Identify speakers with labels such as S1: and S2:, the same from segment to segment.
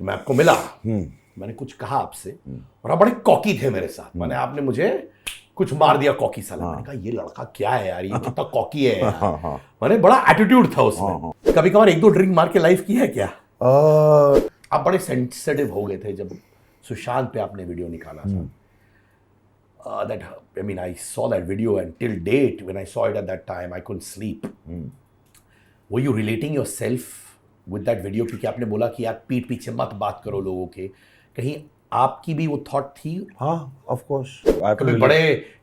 S1: तो मैं आपको मिला, मैंने कुछ कहा आपसे और आप बड़े कॉकी थे मेरे साथ। मैंने आपने मुझे कुछ मार दिया कॉकी साला। मैंने कहा ये लड़का क्या है यार, ये कितना कॉकी है यार। मैंने बड़ा एटीट्यूड था उसमें। कभी कभार एक दो ड्रिंक मार के लाइफ की है क्या? आप बड़े सेंसिटिव हो गए थे जब सुशांत पे आपने वीडियो निकाला था। That I mean, I saw that video, and till date, when I saw it at that time, I couldn't sleep. Were you relating yourself with that video? क्योंकि आपने बोला कि यार पीठ पीछे मत बात करो लोगों के, कहीं आपकी भी वो थॉट थी?
S2: हाँ, ऑफ कोर्स।
S1: कभी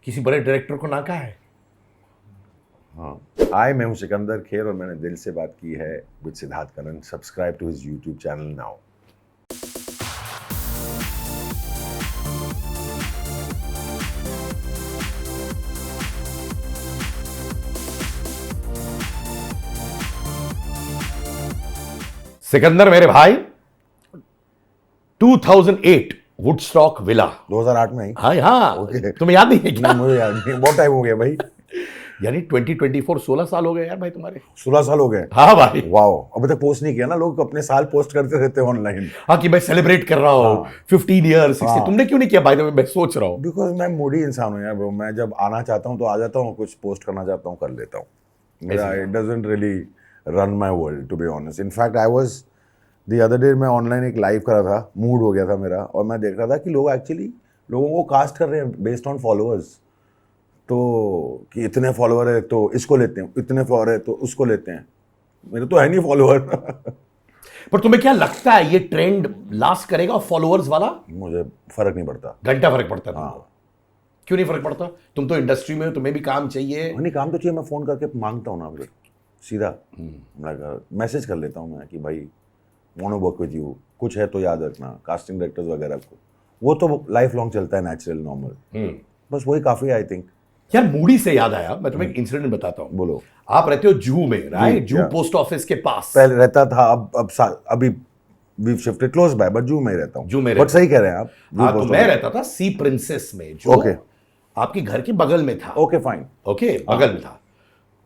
S1: किसी बड़े डायरेक्टर को ना कहा है?
S2: हाँ, मैं हूँ सिकंदर खेर और मैंने दिल से बात की है with Siddharth Karan. Subscribe to his YouTube channel now.
S1: Sikandar मेरे भाई, 2008 वुडस्टॉक विला।
S2: 2008 में ही?
S1: हाँ हाँ,
S2: Okay.
S1: तुम्हें याद नहीं है क्या?
S2: मुझे याद नहीं, बहुत टाइम हो गया भाई।
S1: यानी 2024 16 साल हो गए यार भाई तुम्हारे।
S2: 16 साल हो गए?
S1: हाँ भाई।
S2: वाओ, अभी तक पोस्ट नहीं किया ना। लोग अपने साल पोस्ट करते रहते हैं ऑनलाइन।
S1: हाँ कि मैं सेलिब्रेट कर रहा हूँ 15 ईयर्स 60। तुमने क्यों नहीं किया भाई? मैं सोच रहा हूँ।
S2: बिकॉज मैं मूडी इंसान हूँ यार ब्रो। मैं जब आना चाहता हूँ तो आ जाता हूँ, कुछ पोस्ट करना चाहता हूँ कर लेता हूँ। मेरा it doesn't really run my world to be honest. In fact I was the other day, मैं ऑनलाइन एक लाइव कर रहा था, मूड हो गया था मेरा, और मैं देख रहा था कि लोग एक्चुअली लोगों को कास्ट कर रहे हैं बेस्ड ऑन फॉलोअर्स। तो कि इतने फॉलोअर है तो इसको लेते हैं, इतने फॉलोअर है तो उसको लेते हैं। मेरे तो है नहीं फॉलोअर।
S1: पर तुम्हें क्या लगता है ये ट्रेंड लास्ट करेगा फॉलोअर्स वाला?
S2: मुझे फर्क नहीं पड़ता।
S1: घंटा फर्क पड़ता है तुमको?
S2: हाँ।
S1: क्यों नहीं फर्क पड़ता? तुम तो इंडस्ट्री में हो, तुम्हें भी काम चाहिए।
S2: नहीं, काम तो चाहिए। मैं फ़ोन करके मांगता हूँ ना फिर सीधा, मैसेज कर लेता हूँ मैं कि भाई want to work with you, कुछ है तो याद रखना, कास्टिंग डायरेक्टर्स वगैरह को। वो तो लाइफ लॉन्ग चलता है, नेचुरल नॉर्मल। बस वही काफ़ी है आई थिंक।
S1: यार मूडी से याद आया, मैं तुम्हें एक इंसिडेंट बताता हूँ।
S2: बोलो।
S1: आप रहते हो जूहू में, राइट? जूहू पोस्ट ऑफिस के पास।
S2: पहले रहता था, अभी we shifted close by, but Juhu में ही रहता हूँ।
S1: जूहू में
S2: बट सही कह रहे हैं आप।
S1: हाँ, तो मैं रहता था सी प्रिंसेस में, जो
S2: Okay.
S1: आपके घर के बगल में था।
S2: Okay fine.
S1: ओके, बगल में था।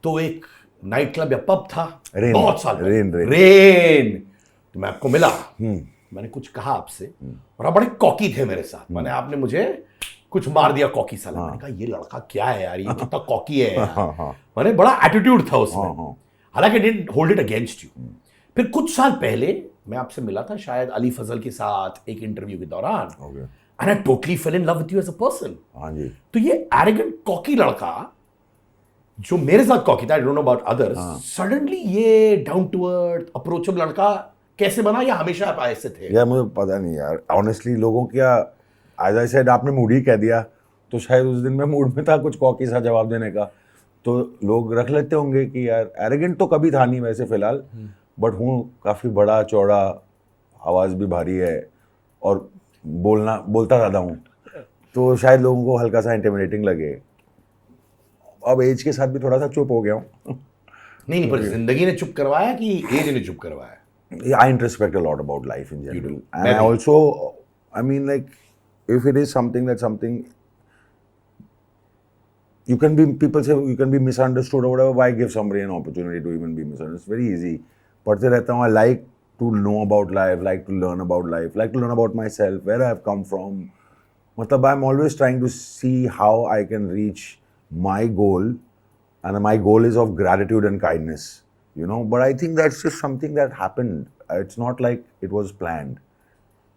S1: तो एक नाइट क्लब या पब था,
S2: रेन,
S1: बहुत साल पहले।
S2: रेन।
S1: रेन। तो मैं आपको मिला, मैंने कुछ कहा आपसे और आप बड़े कॉकी थे मेरे साथ। मैंने आपने मुझे कुछ मार दिया कॉकी साला। मैंने कहा ये लड़का क्या है यार, ये कितना कॉकी है यार। मैंने बड़ा एटीट्यूड था उसमें। हालांकि didn't hold it against you. फिर कुछ साल पहले मैं आपसे मिला था शायद अली फजल के साथ एक इंटरव्यू के दौरान, and I totally fell in love with you as a person.
S2: हाँ जी।
S1: तो ये एरोगेंट कॉकी लड़का जो मेरे साथ कॉकी था, I don't know about others, suddenly ये डाउन टू अर्थ अप्रोचेबल लड़का कैसे बना, या हमेशा आप ऐसे थे?
S2: यार मुझे पता नहीं यार, ऑनेस्टली। लोगों क्या, एज आई सेड, आपने मूड ही कह दिया, तो शायद उस दिन मैं मूड में था कुछ कॉकी सा जवाब देने का, तो लोग रख लेते होंगे कि यार एरोगेंट तो कभी था नहीं वैसे फिलहाल, बट हूँ काफ़ी बड़ा चौड़ा, आवाज़ भी भारी है और बोलता ज़्यादा हूँ, तो शायद लोगों को हल्का सा इंटिमिडेटिंग लगे। अब एज के साथ भी थोड़ा सा चुप हो गया हूँ।
S1: नहीं, पर जिंदगी ने चुप करवाया कि एज ने चुप करवाया?
S2: I introspect a lot about life in general, and I also, I mean, like, if it is something you can be, people say you can be misunderstood or whatever, why give somebody an opportunity to even be misunderstood? It's very easy. पढ़ते रहता हूँ, I like to know about life, like to learn about life, like to learn about myself, where I have come from. मतलब I'm always trying to see how I can reach my goal, and my goal is of gratitude and kindness. You know, but I think that's just something that happened. It's not like it was planned.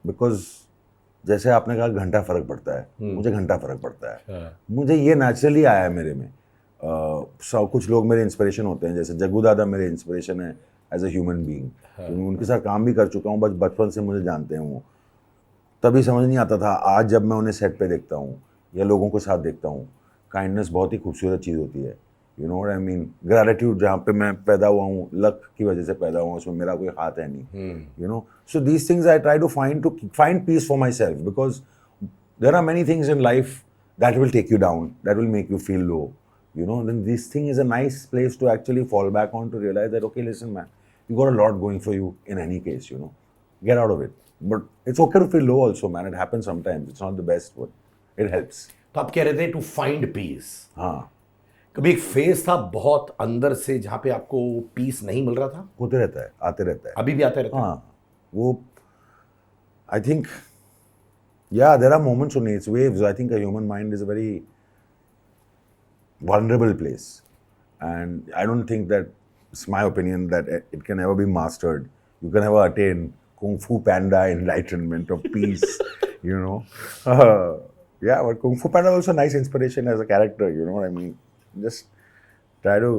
S2: Because जैसे आपने कहा घंटा फर्क पड़ता है, मुझे घंटा फर्क पड़ता है। मुझे ये नेचुरली आया है मेरे में। कुछ लोग मेरे इंस्पिरेशन होते हैं, जैसे जग्गू दादा मेरे इंस्पिरेशन है एज अ ह्यूमन बीइंग। उनके साथ काम भी कर चुका हूँ, बस बचपन से मुझे जानते हैं वो। तभी समझ नहीं आता था, आज जब मैं उन्हें सेट पे देखता हूँ या लोगों के साथ देखता हूँ, काइंडनेस बहुत ही खूबसूरत चीज़ होती है। You know what I mean? Gratitude, जहाँ पे मैं पैदा हुआ हूँ, लक की वजह से पैदा हुआ हूँ, उसमें मेरा कोई हाथ है नहीं। You know, so these things I try to find peace for myself, because there are many things in life that will take you down, that will make you feel low. You know, then this thing is a nice place to actually fall back on, to realize that, okay, listen man, you got a lot going for you in any case, you know, get out of it. But it's okay to feel low also, man. It happens sometimes. It's not the best, but it helps.
S1: तो आप कह रहे थे to find piece.
S2: हाँ,
S1: कभी एक phase था बहुत अंदर से जहाँ पे आपको पीस नहीं मिल रहा था?
S2: होते रहता है, आते रहता है।
S1: अभी भी आता रहता है?
S2: हाँ, वो I think, yeah, there are moments only. It's waves. I think a human mind is a very vulnerable place, and I don't think that it's my opinion that it can ever be mastered. You can never attain Kung Fu Panda enlightenment of peace, you know. Yeah, but Kung Fu Panda is also a nice inspiration as a character. You know what I mean? Just try to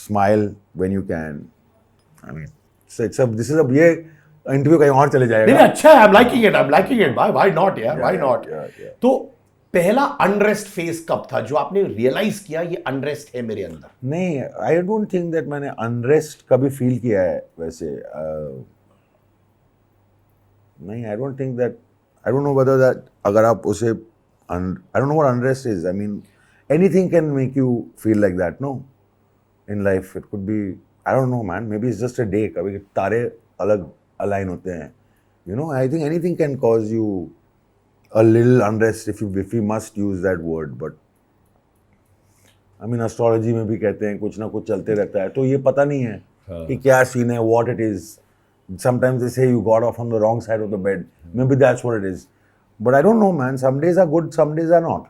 S2: smile when you can. I mean, so this is a ये interview कहीं और चले
S1: नहीं
S2: जाएगा.
S1: अच्छा है, I am liking it why not यार, why not.
S2: yeah.
S1: तो पहला अनरेस्ट फेज कब था जो आपने रियलाइज किया ये अनरेस्ट है मेरे अंदर?
S2: नहीं, आई डोंट थिंक दैट मैंने अनरेस्ट कभी फील किया है वैसे. नहीं, I don't think that. I don't know whether that अगर आप उसे I don't know what unrest is. I mean anything can make you feel like that, no, in life. It could be, I don't know man, maybe it's just a day. कभी तारे अलग align होते हैं, you know. I think anything can cause you a little unrest if you must use that word. But I mean astrology में भी कहते हैं कुछ ना कुछ चलते रहता है, तो ये पता नहीं है कि क्या सीन है, what it is. Sometimes they say you got off on the wrong side of the bed. Maybe that's what it is. But I don't know man, some days are good, some days are not.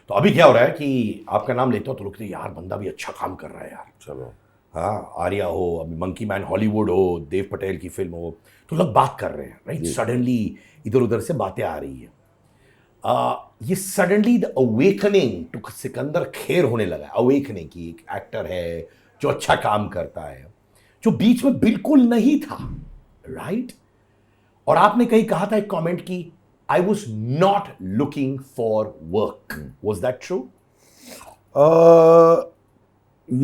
S1: तो अभी क्या हो रहा है कि आपका नाम लेते हो तो लोग कहते हैं यार बंदा भी अच्छा काम कर रहा है यार.
S2: चलो,
S1: हाँ, आर्या हो, अभी मंकी मैन हॉलीवुड हो, देव पटेल की फिल्म हो, तो लोग बात कर रहे हैं, राइट. सडनली इधर उधर से बातें आ रही है. ये suddenly the awakening to Sikandar Kher होने लगा. अवेकनिंग की एक एक्टर है जो अच्छा काम करता है, जो बीच में बिल्कुल नहीं था, राइट. और आपने कहीं कहा था एक कमेंट की, I was not looking for work. Was that true?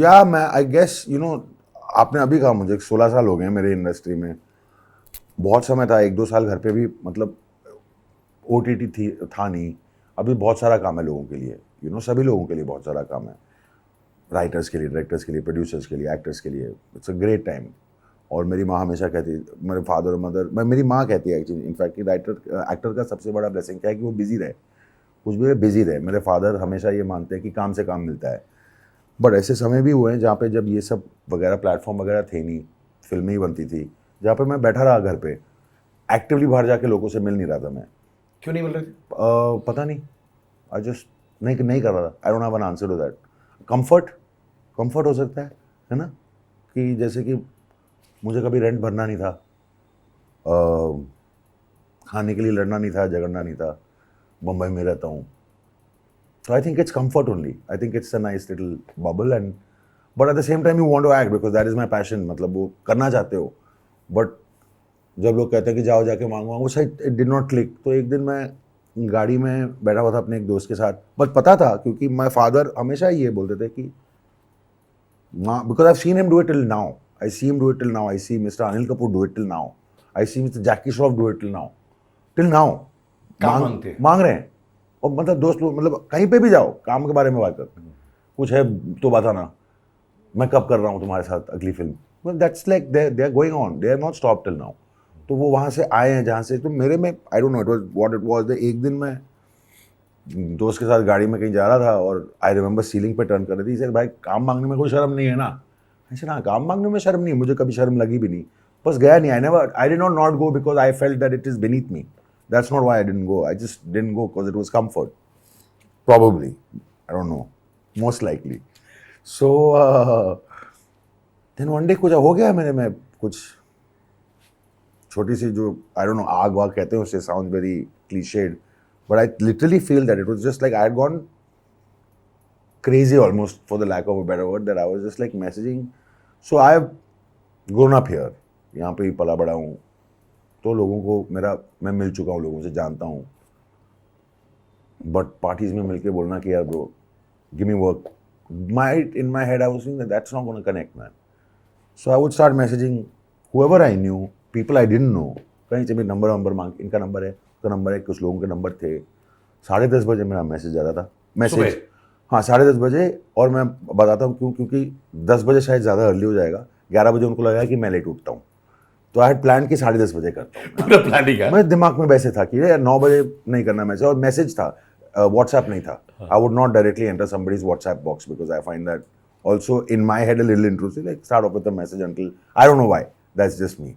S2: या मैं आई गेस यू नो, आपने अभी कहा मुझे 16 साल हो गए मेरे इंडस्ट्री में. बहुत समय था, 1-2 साल घर पे भी, मतलब OTT था नहीं. अभी बहुत सारा काम है लोगों के लिए, यू नो, सभी लोगों के लिए बहुत सारा काम है. राइटर्स के लिए, डायरेक्टर्स के लिए, प्रोड्यूसर्स के लिए, एक्टर्स के लिए. It's a great time. और मेरी माँ हमेशा कहती, मेरे फादर और मदर, मेरी माँ कहती है एक्चुअली इनफैक्ट कि एक्टर का सबसे बड़ा ब्लेसिंग क्या है कि वो बिजी रहे, कुछ भी बिजी रहे. मेरे फादर हमेशा ये मानते हैं कि काम से काम मिलता है. बट ऐसे समय भी हुए हैं जहाँ पे जब ये सब वगैरह प्लेटफॉर्म वगैरह थे नहीं, फिल्में ही बनती थी, जहाँ पे मैं बैठा रहा घर पे, एक्टिवली बाहर जाके लोगों से मिल नहीं रहा था मैं.
S1: क्यों नहीं मिल रहे थे?
S2: पता नहीं, आई जस्ट नहीं कर रहा था. I don't have an answer to that. Comfort हो सकता है ना, कि जैसे कि मुझे कभी रेंट भरना नहीं था, खाने के लिए लड़ना नहीं था, झगड़ना नहीं था. मुंबई में रहता हूँ, so I think it's comfort only. I think it's a nice little bubble, and but at the same time you want to act because that is my passion. मतलब वो करना चाहते हो, but जब लोग कहते हैं कि जाओ जाके मांगो, वो शायद it did not click. तो एक दिन मैं गाड़ी में बैठा हुआ था अपने एक दोस्त के साथ, बस पता था क्योंकि my father हमेशा ये बोलते थे कि because I've seen him do it till now. I see him do it till now. I see Mr. Anil Kapoor do it till now. I see Mr. Jackie Shroff do it till now. Till now. मांग रहे हैं. और मतलब दोस्त लोग, मतलब कहीं पे भी जाओ, काम के बारे में बात करते हैं, कुछ है तो बताना, मैं कब कर रहा हूँ तुम्हारे साथ अगली फिल्म. That's like they are going on, they are not stop till now. तो वो वहाँ से आए हैं जहाँ से, तो मेरे में आई don't no it was what it was. एक दिन मैं दोस्त के साथ गाड़ी में कहीं जा रहा था और आई रिमेंबर सीलिंग पे टर्न कर रही थी. सर भाई काम मांगने में कोई शर्म नहीं है ना? ऐसे ना, काम मांगने में शर्म नहीं, मुझे कभी शर्म लगी भी नहीं, बस गया नहीं. I did not go because I felt that it is beneath me. That's not why I didn't go. I just didn't go because it was comfort. Probably. I don't know. Most likely. So, then one day कुछ हो गया मेरे में, कुछ छोटी सी जो, I don't know, आग वाग कहते हैं उसे, sounds very cliched. But I literally feel that it was just like I had gone crazy almost, for the lack of a better word, that I was just like messaging. So I have grown up here. यहाँ पे ही पला बड़ा हूँ. तो लोगों को मैं मिल चुका हूँ, लोगों से जानता हूँ. बट पार्टीज में मिलके बोलना कि यार bro give me work, in my head I was thinking that's not gonna connect man. So I would start messaging whoever I knew, people I didn't know. कहीं से भी नंबर मांग, इनका नंबर है, उसका नंबर है, कुछ लोगों के नंबर थे. 10:30 बजे मेरा मैसेज आता था. मैसेज, हाँ, 10:30 बजे. और मैं बताता हूँ क्यों, क्योंकि 10 बजे शायद ज़्यादा अर्ली हो जाएगा. 11 बजे उनको लगा कि मैं लेट उठता हूँ, तो आई हैड प्लान कि 10:30 बजे करता हूँ.
S1: पूरा प्लानिंग है.
S2: मेरे दिमाग में वैसे था कि यार 9 बजे नहीं करना मैसेज. और मैसेज था, व्हाट्सएप नहीं था. I would not directly enter somebody's WhatsApp box because I find that also in my head a little intrusive, like start off with the message until I don't know why, that's just me.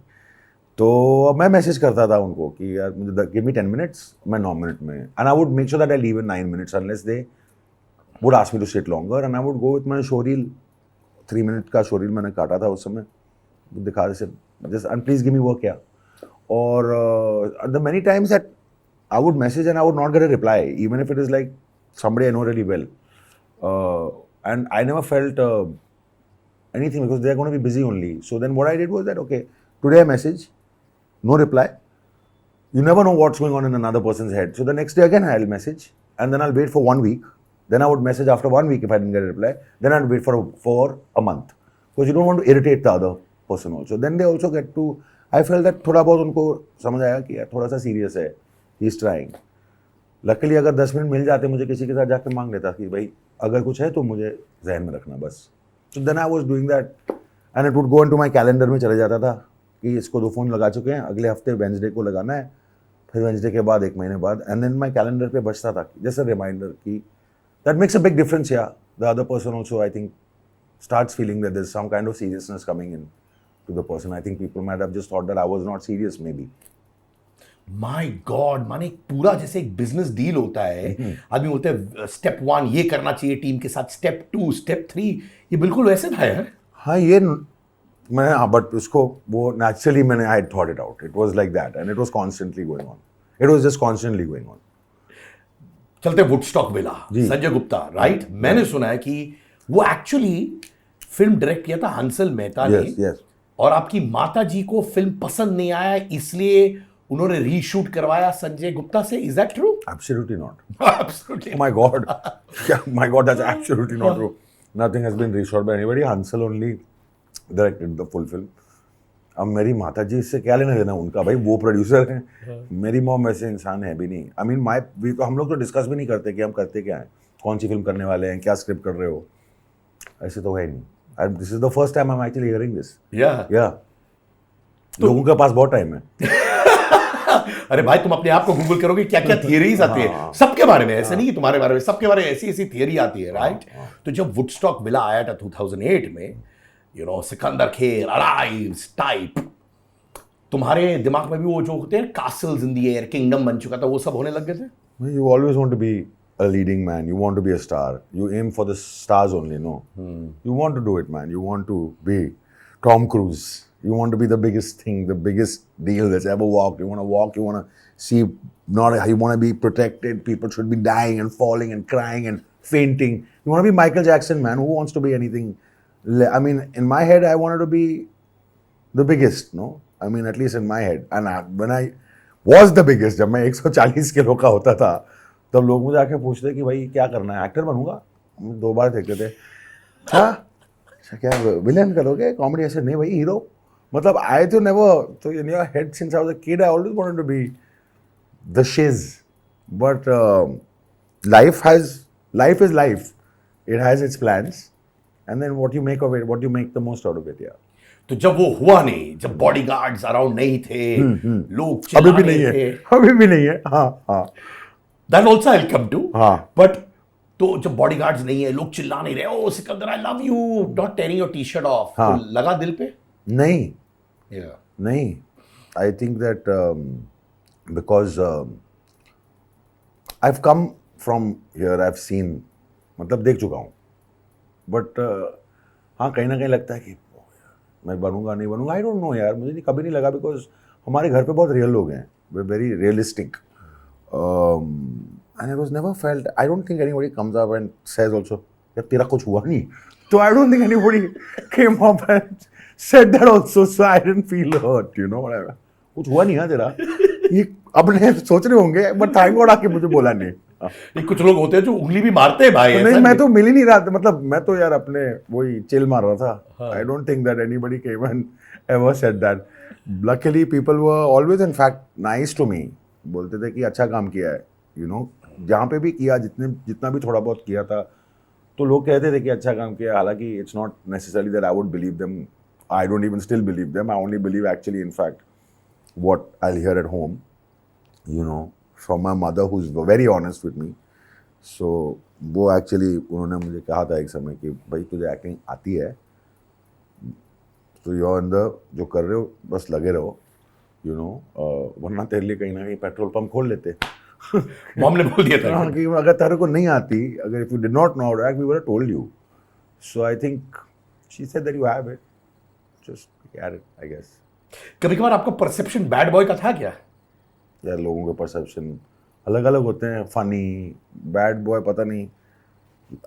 S2: तो मैं message करता था उनको कि यार मुझे give me 10 minutes, मैं 9 minute में, and I would make sure that I leave in 9 minutes unless they would ask me to sit longer, and I would go with my showreel. 3 minute का showreel मैंने काटा था उस समय, दिखा दे just and please give me work क्या. और the many times that I would message and I would not get a reply even if it is like somebody I know really well, and I never felt anything because they're going to be busy only. So then what I did was that, okay, today I message, no reply. You never know what's going on in another person's head. So the next day again I'll message, and then I'll wait for 1 week. Then I would message after 1 week if I didn't get a reply. Then I'd wait for a month because you don't want to irritate the other person also. Then they also get to, I felt that थोड़ा बहुत उनको समझ आया कि यार थोड़ा सा serious है, he's trying. लकीली अगर 10 मिनट मिल जाते मुझे किसी के साथ जाकर मांग लेता कि भाई अगर कुछ है तो मुझे जहन में रखना बस. तो then I was doing that and it would go into my calendar में चले जाता था कि इसको 2 फ़ोन लगा चुके हैं, अगले हफ्ते वेडनेसडे को लगाना है, फिर वेडनेसडे के बाद 1 महीने बाद, एंड देन माय कैलेंडर पे बचता था जैसे रिमाइंडर की. That makes a big difference. या the other person also I think starts feeling that there's some kind of seriousnस coming in to the person. I think people might have just thought that I was not serious maybe.
S1: My God, माने एक पूरा जैसे एक business deal होता है. आदमी बोलते हैं स्टेप 1 ये करना चाहिए टीम के साथ, स्टेप 2, स्टेप 3, ये बिल्कुल वैसे था यार.
S2: हाँ ये मैं, हाँ बट उसको वो नेचुरली मैंने I thought it out. It was like that and it was constantly going on. It was just constantly going on.
S1: चलते Woodstock villa, Sanjay Gupta, right? मैंने सुना है कि वो एक्चुअली फिल्म डायरेक्ट किया था हंसल मेहता ने.
S2: yes.
S1: और आपकी माता जी को फिल्म पसंद नहीं आया इसलिए उन्होंने रीशूट करवाया संजय गुप्ता से. Is that true?
S2: Absolutely not.
S1: Absolutely.
S2: My God. Yeah, my God, that's absolutely not true. Nothing has been reshot by anybody. Hansel only directed the full film. अब मेरी माता जी इससे क्या लेना देना उनका, भाई वो प्रोड्यूसर हैं. मेरी मॉम वैसे इंसान है भी नहीं. आई मीन हम लोग तो डिस्कस भी नहीं करते कि हम करते क्या हैं, कौन सी फिल्म करने वाले हैं, क्या स्क्रिप्ट कर रहे हो, ऐसे तो है नहीं. This is the first time I am actually hearing this. या लोगों के पास बहुत टाइम है.
S1: अरे भाई तुम अपने आप को गूगल करोगे क्या क्या थियरीज आती है सबके बारे में, ऐसे नहीं कि तुम्हारे बारे में, सबके बारे में ऐसी ऐसी थियरी आती है, राइट? तो जब वुडस्टॉक विला आया था 2008 में, you know Sikandar Kher arrives type, तुम्हारे दिमाग में भी वो जो होते हैं castles in the air, kingdom बन चुका था, वो सब होने लग गए थे?
S2: You always want to be a leading man. You want to be a star. You aim for the stars only, no? You want to do it, man. You want to be Tom Cruise. You want to be the biggest thing, the biggest deal that's ever walked. You want to walk, you want to see, you want to be protected. People should be dying and falling and crying and fainting. You want to be Michael Jackson, man. Who wants to be anything? I mean, in my head, I wanted to be the biggest, no? I mean, at least in my head. And when I was the biggest, जब मैं 140 kilo का होता था, तब लोग मुझे आके पूछते कि भाई क्या करना है, एक्टर बनूंगा? 2 बार देखते थे. हाँ, क्या विलेन करोगे, कॉमेडी? ऐसे नहीं भाई, हीरो. मतलब I तो never, so in your head since I was a kid I always wanted to be the shiz, but life is life. It has its plans, and then what you make of it, what you make the most out of it. Yeah.
S1: तो जब वो हुआ नहीं, जब bodyguards around नहीं थे, लोग
S2: अभी भी नहीं है, अभी भी नहीं है. हाँ हाँ.
S1: That also I'll come to.
S2: हाँ.
S1: But तो जब बॉडीगार्ड्स नहीं है, लोग चिल्ला नहीं रहे, oh Sikandar I love you, not tearing your T-shirt off, तो लगा दिल पे?
S2: नहीं.
S1: Yeah.
S2: नहीं. I think that because I've come from here, I've seen, मतलब देख चुका हूँ, बट हाँ कहीं ना कहीं लगता है कि मैं बनूंगा नहीं बनूंगा. आई डोंट नो यार, मुझे नहीं, कभी नहीं लगा, बिकॉज हमारे घर पे बहुत रियल लोग हैं, वे very realistic, and I was never felt, I don't think anybody comes up and says also यार तेरा कुछ हुआ नहीं, तो I don't think anybody came up and said that also, so I didn't feel hurt, you know what, कुछ हुआ नहीं है तेरा, ये अपने सोच रहे होंगे, बट थैंक गॉड आके मुझे बोला नहीं.
S1: ये कुछ लोग होते हैं जो उंगली भी मारते हैं भाई.
S2: नहीं, मैं तो मिल ही नहीं रहा था, मतलब मैं तो यार अपने वही चिल मार रहा था. I don't think that anybody came and ever said that. Luckily people were always in fact nice to me. बोलते थे कि अच्छा काम किया है, यू नो, जहाँ पे भी किया, जितना भी थोड़ा बहुत किया था, तो लोग कहते थे कि अच्छा काम किया. हालांकि it's not necessary that I would believe them. I don't even still believe them. I only believe actually in fact what I'll hear at home, you know, from my mother who's very honest with me. So वो actually उन्होंने मुझे कहा था एक समय कि भाई तुझे एक्टिंग आती है, तो you're in the, जो कर रहे हो बस लगे रहो, यू नो, वरना तेरे लिए कहीं ना कहीं पेट्रोल पंप खोल लेते।
S1: मॉम ने बोल दिया था
S2: हाँ, कि अगर तेरे को नहीं आती, अगर if you did not know how to act, we would have told you. So I think she said that you have it, just get it, I guess.
S1: कभी कभार आपका परसेप्शन बैड बॉय का था क्या?
S2: यार लोगों के परसेप्शन अलग अलग होते हैं, फनी, बैड बॉय, पता नहीं।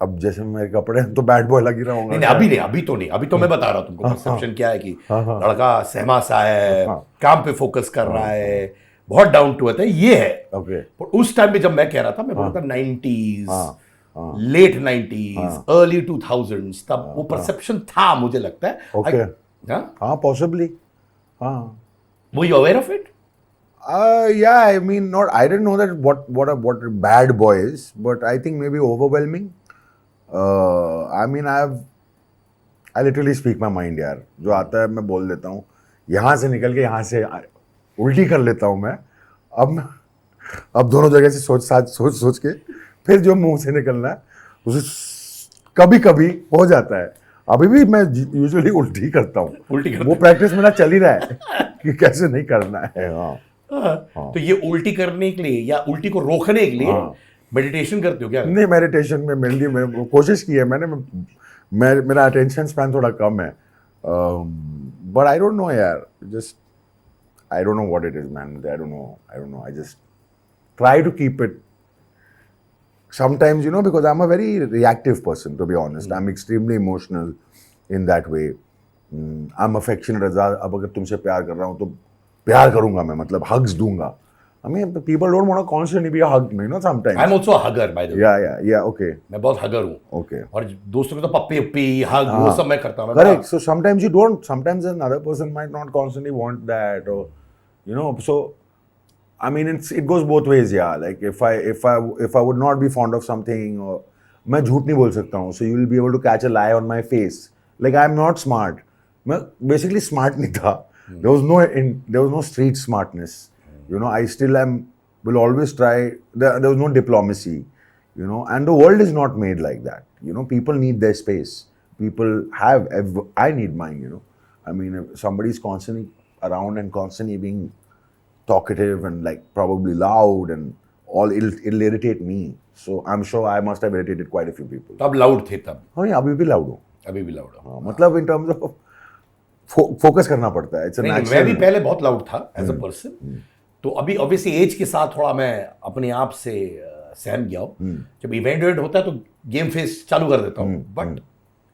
S2: अब जैसे मेरे कपड़े हैं तो बैड बॉय लग ही रहा होगा।
S1: नहीं, अभी नहीं, अभी तो नहीं, अभी तो मैं बता रहा हूँ तुमको परसेप्शन क्या है कि
S2: हाँ।
S1: लड़का सहमा सा है,
S2: हाँ।
S1: काम पे फोकस कर रहा है, बहुत डाउन टू अर्थ है, ये है।
S2: ओके।
S1: पर उस टाइम पे जब मैं कह रहा था, मैं बोल रहा था 90s,
S2: हाँ।
S1: लेट 90s, अर्ली 2000s, तब वो परसेप्शन था, मुझे लगता है।
S2: ओके।
S1: हाँ,
S2: हाँ, पॉसिबली। हाँ।
S1: वो you aware of it?
S2: Yeah, I mean, not. I didn't know that what a bad boy is, but I think maybe overwhelming. I mean, I literally speak my mind, यार। जो आता है मैं बोल देता हूँ, यहाँ से निकल के यहाँ से उल्टी कर लेता हूँ मैं। अब दोनों जगह से सोच के फिर जो मुंह से निकलना है उसे कभी कभी हो जाता है। अभी भी मैं यूजुअली उल्टी करता हूँ, वो प्रैक्टिस मेरा चल ही रहा है कि कैसे नहीं करना है। हाँ।
S1: तो ये उल्टी करने के लिए या उल्टी को रोकने के लिए मेडिटेशन करते हो क्या?
S2: नहीं, मेडिटेशन में मेरे लिए मैंने कोशिश की है मैंने। मेरा अटेंशन स्पैन थोड़ा कम है, बट आई डोंट नो यार, just I don't know what it is man. I don't know, I just try to keep it sometimes, you know, because I'm a very reactive person, to be honest. I'm extremely emotional in that way. I'm affectionate. अब अगर तुमसे प्यार कर रहा हूँ तो प्यार करूंगा मैं, मतलब hugs दूंगा। I mean, people don't want to constantly be hugged, you know, sometimes.
S1: I'm also a hugger, by the way.
S2: Yeah, okay.
S1: मैं बहुत हगर हूँ।
S2: Okay.
S1: और दोस्तों को तो पप्पी उप्पी हग वो सब मैं करता हूँ।
S2: Correct. So sometimes you don't. Sometimes another person might not constantly want that, or you know. So I mean, it goes both ways, yeah. Like if I would not be fond of something, or मैं झूठ नहीं बोल सकता हूँ, so you will be able to catch a lie on my face. Like I'm not smart. मैं basically smart नहीं था. There was no street smartness. You know, I still will always try. There was no diplomacy. You know, and the world is not made like that. You know, people need their space. I need mine. You know, I mean, if somebody is constantly around and constantly being talkative and like probably loud and all, it'll irritate me. So I'm sure I must have irritated quite a few people.
S1: तब loud थे तब?
S2: हाँ, अभी भी loud हूँ।
S1: अभी भी loud हूँ।
S2: मतलब in terms of फोकस करना पड़ता है।
S1: मैं भी पहले बहुत लाउड था एज अ पर्सन, तो अभी ऑब्वियसली एज के साथ थोड़ा मैं अपने आप से सहम गया हूँ। जब इवेंट होता है तो गेम फेस चालू कर देता हूँ, बट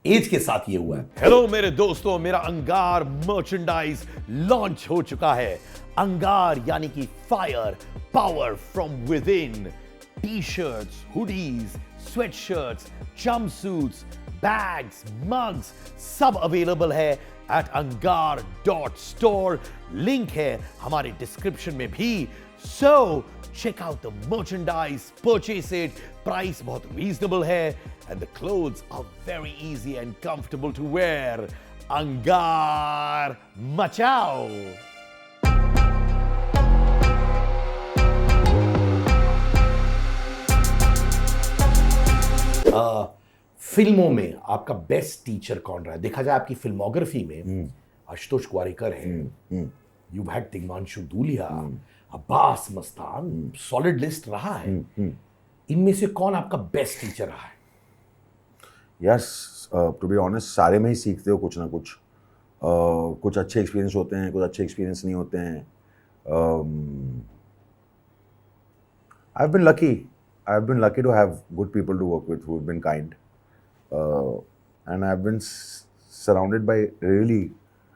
S1: एज के साथ ये हुआ है। हेलो मेरे दोस्तों, मेरा अंगार मर्चेंडाइज लॉन्च हो चुका है। अंगार यानी कि fire power from within. T-shirts, hoodies, sweatshirts, jumpsuits, bags, mugs सब अवेलेबल है एट angar.store। लिंक है हमारे डिस्क्रिप्शन में भी। So check out the merchandise, purchase it. Price बहुत reasonable है and the clothes are very easy and comfortable to wear. Angar मचाओ। फिल्मों में आपका बेस्ट टीचर कौन रहा है? देखा जाए आपकी फिल्मोग्राफी में आशुतोष ग्वारिकर है, you had Tigmanshu Dhulia, Abbas Mastan, solid list रहा है। इनमें से कौन आपका बेस्ट टीचर रहा है?
S2: यस, टू बी ऑनेस्ट सारे में ही सीखते हो कुछ ना कुछ। कुछ अच्छे एक्सपीरियंस होते हैं, कुछ अच्छे एक्सपीरियंस नहीं होते हैं। I've been lucky to have good people to work with who've been kind. And I've been surrounded by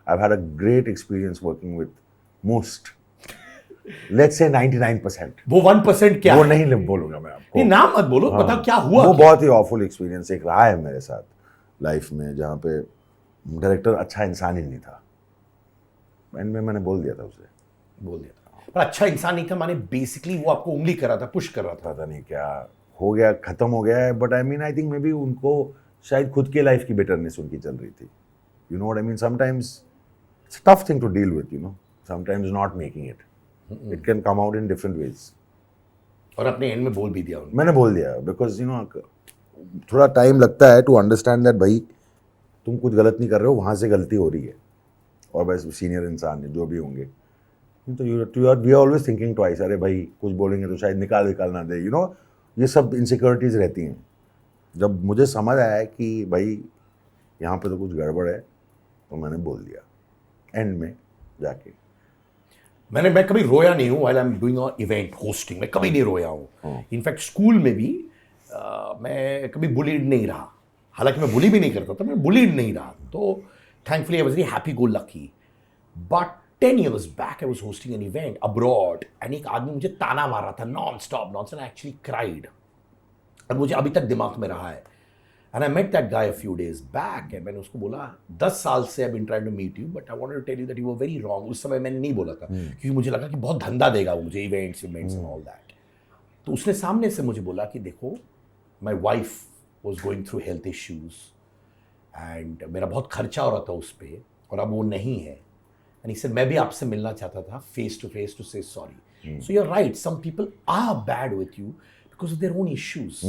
S2: I've had a great experience working with most, let's say 99%.
S1: वो 1% क्या
S2: वो
S1: है?
S2: नहीं बोलूंगा मैं आपको।
S1: नहीं, नाम मत बोलो, बताओ क्या हुआ।
S2: वो बहुत ही ऑफुल एक्सपीरियंस एक रहा है मेरे साथ लाइफ में, जहाँ पे डायरेक्टर अच्छा इंसान ही नहीं था। मैंने बोल दिया था उसे।
S1: बोल दिया था, पर अच्छा इंसान नहीं था माने बेसिकली वो आपको उंगली कर रहा था, पुश कर रहा था।
S2: पता नहीं क्या हो गया, खत्म हो गया है। But I think may be उनको शायद खुद के लाइफ की बेटरनेस उनकी चल रही थी। You know what I mean, sometimes it's a tough thing to deal with, you know, sometimes not making it can come out in different ways.
S1: और अपने एंड में बोल भी दिया उन्होंने।
S2: मैंने बोल दिया, बिकॉज यू नो थोड़ा टाइम लगता है टू अंडरस्टैंड दैट भाई तुम कुछ गलत नहीं कर रहे हो, वहाँ से गलती हो रही है। और बस सीनियर इंसान है जो भी होंगे, तो we are always thinking twice, अरे भाई कुछ बोलेंगे तो शायद निकाल ना दे, ये सब इनसिक्योरिटीज़ रहती हैं। जब मुझे समझ आया कि भाई यहाँ पे तो कुछ गड़बड़ है, तो मैंने बोल दिया एंड में जाके।
S1: मैं कभी रोया नहीं हूँ while I am doing a event hosting, मैं कभी नहीं रोया हूँ। इनफैक्ट स्कूल में भी मैं कभी बुलीड नहीं रहा, हालांकि मैं बुली भी नहीं करता था, मैं बुलीड नहीं रहा, तो thankfully I was very happy go lucky. But 10 years back I was hosting an event abroad and एक आदमी मुझे ताना मार रहा था non stop nonsense, I actually cried और मुझे अभी तक दिमाग में रहा है। And I met that guy a few days back and मैंने उसको बोला 10 साल से I been trying to meet you but I wanted to tell you that you were very wrong. उस समय मैंने नहीं बोला था क्योंकि मुझे लगा कि बहुत धंधा देगा वो मुझे, इवेंट्स एंड ऑल दैट। तो उसने सामने से मुझे बोला कि देखो my wife was going through health issues and मेरा बहुत खर्चा हो रहा था उस पर और अब वो नहीं है। एंड ही सेड मैं भी आपसे मिलना चाहता था फेस टू से sorry. So you are right, some people are bad with you because of their own issues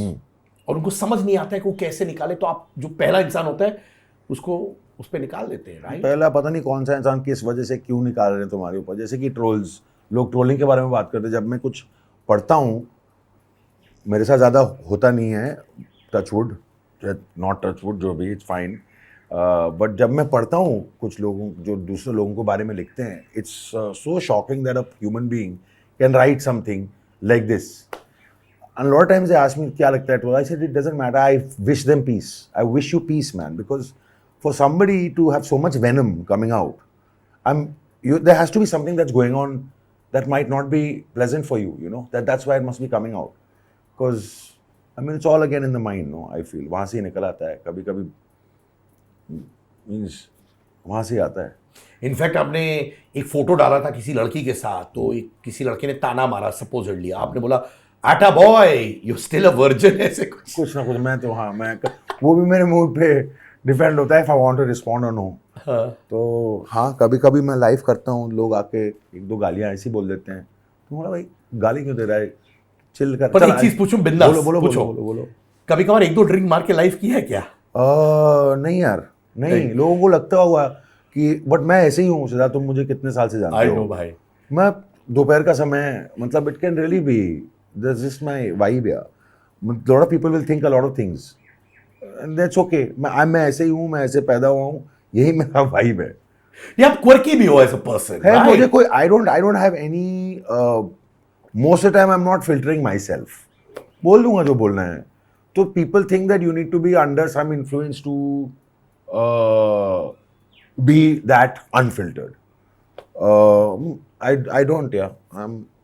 S1: और उनको समझ नहीं आता है कि वो कैसे निकाले। तो आप जो पहला इंसान होता है उसको उस पर निकाल देते हैं, राइट?
S2: पहला पता नहीं कौन सा इंसान किस वजह से क्यों निकाल रहे हैं तुम्हारे ऊपर, जैसे कि ट्रोल्स, लोग ट्रोलिंग के बारे में बात करते हैं। जब मैं कुछ पढ़ता हूँ, मेरे साथ ज़्यादा होता नहीं है, टचवुड नॉट टचवुड, जो भी, इट्स फाइन। बट जब मैं पढ़ता हूँ कुछ लोगों जो दूसरे लोगों के बारे में लिखते हैं, it's so shocking that a human being can write something like this. And a lot of times they ask me, क्या लगता है? I said, it doesn't matter. I wish them peace. I wish you peace, man. Because for somebody to have so much venom coming out, there has to be something that's going on that might not be pleasant for you, That's why it must be coming out. Because, it's all again in the mind, no? I feel. वहाँ से ही निकल आता है, कभी-कभी, means, वहाँ से ही आता है।
S1: इनफैक्ट आपने एक फोटो डाला था किसी लड़की के साथ, तो किसी लड़के ने ताना मारा सपोजिटली, आपने बोला आटा boy you still a virgin, ऐसे
S2: कुछ ना कुछ। मैं तो वो भी मेरे मूड पे डिपेंड होता है if I want to respond और नो। तो हाँ, कभी कभी मैं लाइव करता हूँ, लोग आके एक दो गालियाँ ऐसी बोल देते हैं, तो बोला भाई गाली क्यों दे रहा है, चिल कर।
S1: पर एक चीज पूछूं बिंदास,
S2: बोलो।
S1: कभी कभार एक दो ड्रिंक मार के लाइव किया है क्या?
S2: नहीं यार, नहीं। लोगों को लगता होगा कि, बट मैं ऐसे ही हूँ सिद्धार्थ, तुम मुझे कितने साल से जानते हो।
S1: आई नो भाई,
S2: मैं दोपहर का समय, मतलब it can really be, that's just my vibe, yeah. A lot of people will think a lot of things and that's okay. मैं ऐसे ही हूँ, मैं ऐसे पैदा हुआ हूँ, यही मेरा vibe है।
S1: ये आप quirky भी हो as a person,
S2: है,
S1: right?
S2: मुझे कोई I don't have any most of the time I'm not filtering myself. बोल दूंगा जो बोलना है। तो people think that you need to be under some influence to be that unfiltered. I don't, yeah.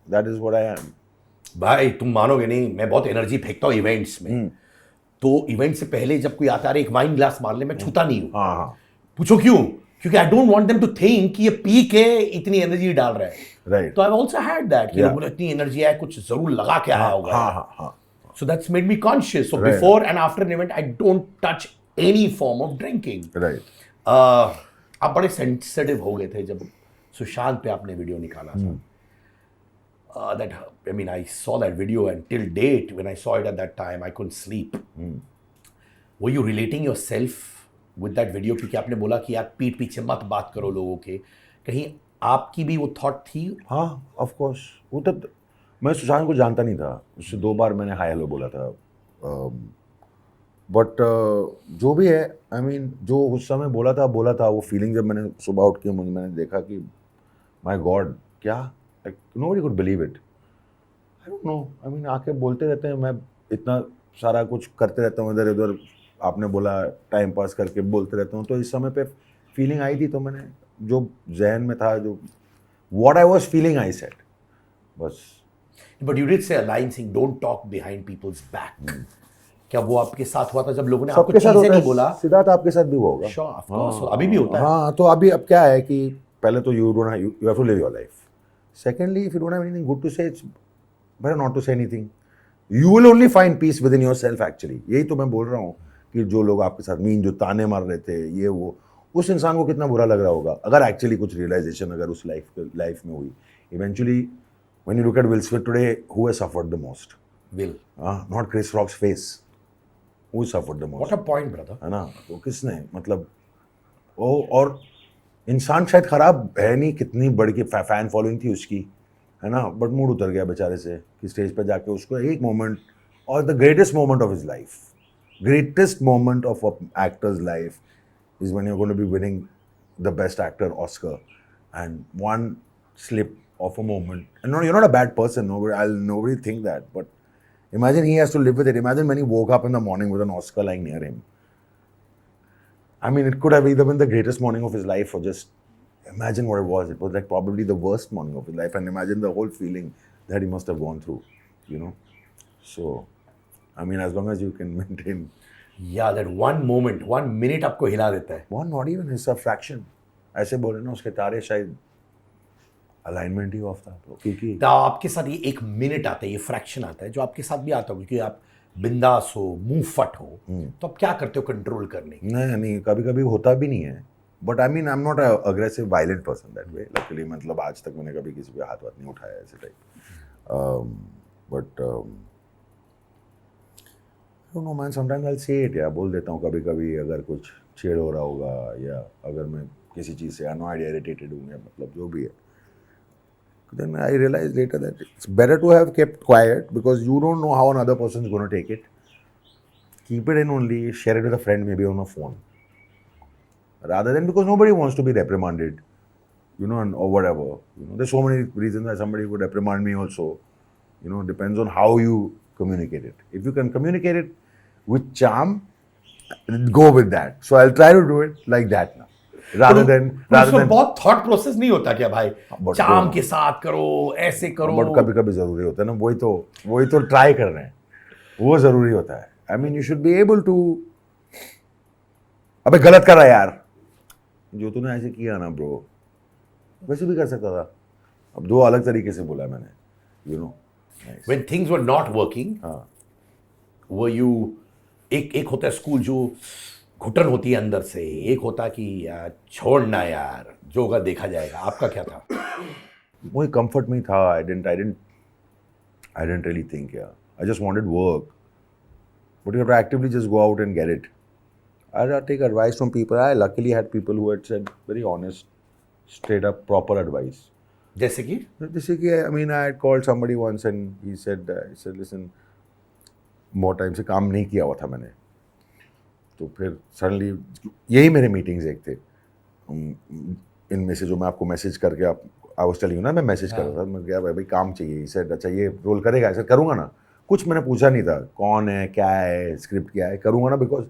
S2: That is what I am.
S1: भाई तुम मानोगे नहीं, मैं बहुत एनर्जी फेंकता हूँ इवेंट्स में। तो इवेंट से पहले जब कोई आता है एक वाइन ग्लास मार ले, मैं छूता नहीं हूँ।
S2: हाँ।
S1: पूछो क्यों? क्योंकि I don't want them to think कि ये पी के इतनी एनर्जी डाल रहा है।
S2: राइट।
S1: तो आई आल्सो हैड दैट कि लोगों ने इतनी एनर्जी है, कुछ जरूर लगा के आया होगा।
S2: हाँ।
S1: So that's made me conscious. So before and after an event I don't touch any form of drinking.
S2: Right.
S1: आप बड़े सेंसिटिव हो गए थे जब सुशांत पे आपने वीडियो निकाला था। I saw that video and till date, when I saw it at that time, I couldn't sleep. Were you relating yourself with that video? क्योंकि आपने बोला कि यार पीठ पीछे मत बात करो लोगों के, कहीं आपकी भी वो थॉट थी?
S2: हाँ, ऑफ कोर्स। वो तो मैं सुशांत को जानता नहीं था, उससे 2 बार मैंने हाय हेलो बोला था। बट जो भी है, जो उस समय बोला था, वो फीलिंग जब मैंने सुबह उठ के मैंने देखा कि माय गॉड, क्या, like nobody could believe it. I don't know. आके बोलते रहते हैं, मैं इतना सारा कुछ करते रहता हूँ इधर उधर, आपने बोला टाइम पास करके बोलते रहता हूँ। तो इस समय पे फीलिंग आई थी, तो मैंने जो जहन में था, जो what I was feeling I said, बस।
S1: But you did say a line saying don't talk behind people's back. क्या वो आपके साथ हुआ था जब लोगों ने आपको चीजें नहीं बोला?
S2: सिद्धार्थ आपके साथ भी हुआ होगा।
S1: Sure, of course, अभी भी होता है।
S2: हाँ, तो अभी अब क्या है कि पहले तो you have to live your life. Secondly, if you don't have anything good to say, it's better not to say anything. You will only find peace within yourself actually. यही तो मैं बोल रहा हूँ कि जो लोग आपके साथ जो ताने मार रहे थे, ये वो, उस इंसान को कितना बुरा लग रहा होगा अगर एक्चुअली कुछ रियलाइजेशन अगर उस लाइफ में हुई। Eventually, when you look at Will Smith today, who has suffered the most?
S1: Will.
S2: Not Chris Rock's face. Who suffered the most?
S1: What a point, brother.
S2: है ना? तो किसने, मतलब वो, और इंसान शायद खराब है नहीं, कितनी बड़ी की फैन फॉलोइंग थी उसकी, है ना, बट मूड उतर गया बेचारे से कि स्टेज पे जाके उसको एक मोमेंट, और the greatest moment of his life, greatest moment of an actor's life is when you're going to be winning the best actor Oscar, and one slip of a moment, and no, you're not a bad person, nobody think that, but imagine he has to live with it. Imagine when he woke up in the morning with an Oscar lying near him. I mean, it could have either been the greatest morning of his life, or just imagine what it was. It was like probably the worst morning of his life, and imagine the whole feeling that he must have gone through, you know. So I mean, as long as you can maintain.
S1: Yeah, that one moment, 1 minute आपको हिला देता है.
S2: One, not even, it's a fraction. ऐसे बोले ना, उसके तारे शायद अलाइनमेंट ही ऑफ था, क्योंकि
S1: तो आपके साथ ये 1 मिनट आता है, ये फ्रैक्शन आता है जो आपके साथ भी आता होगा, क्योंकि आप बिंदास हो, मुंह फट हो, तो आप क्या करते हो कंट्रोल करने की?
S2: नहीं, कभी कभी होता भी नहीं है, but I mean I am not a aggressive violent person that way, luckily, मतलब आज तक मैंने कभी किसी पे हाथ नहीं उठाया ऐसे type, but don't know man, sometimes I'll say it, या बोल देता हूँ कभी कभी, अगर कुछ छेड़ हो रहा होगा, या अगर मैं किसी चीज़ से annoyed, irritated हूँ, या मतलब जो भी है, then I realize later that it's better to have kept quiet, because you don't know how another person is going to take it. Keep it in only, share it with a friend, maybe on a phone, rather than, because nobody wants to be reprimanded, you know, or whatever, you know, there's so many reasons why somebody would reprimand me also, you know, depends on how you communicate it. If you can communicate it with charm, go with that. So I'll try to do it like that now, rather than
S1: बहुत thought process नहीं होता क्या भाई, चाम के साथ करो, ऐसे करो?
S2: बट कभी कभी जरूरी होता है ना, वही तो ट्राई कर रहे हैं, वो जरूरी होता है. I mean you should be able to, अबे गलत कर रहा है यार, जो तूने ऐसे किया ना ब्रो, वैसे भी कर सकता था. अब 2 अलग तरीके से बोला मैंने, you know.
S1: When things were not working, were you, एक होता है स्कूल जो घुटन होती है अंदर से, एक होता कि यार छोड़ना यार, जो होगा देखा जाएगा, आपका क्या था?
S2: वही कंफर्ट में था. I didn't really think, yeah. I just wanted work, but you have to actively just go out and get it. I had to take advice from people. I luckily had people who had said very honest, straight up, proper advice.
S1: जैसे कि
S2: I mean, I had called somebody once and he said, listen, more time से काम नहीं किया हुआ था मैंने, तो फिर सडनली यही मेरे मीटिंग्स एक थे, इनमें से जो मैं आपको मैसेज करके आप आई वाज टेलिंग यू ना, मैं मैसेज कर रहा था, मैं गया भाई काम चाहिए, सर अच्छा ये रोल करेगा? ऐसा करूँगा ना. कुछ मैंने पूछा नहीं था, कौन है, क्या है, स्क्रिप्ट क्या है, करूँगा ना, because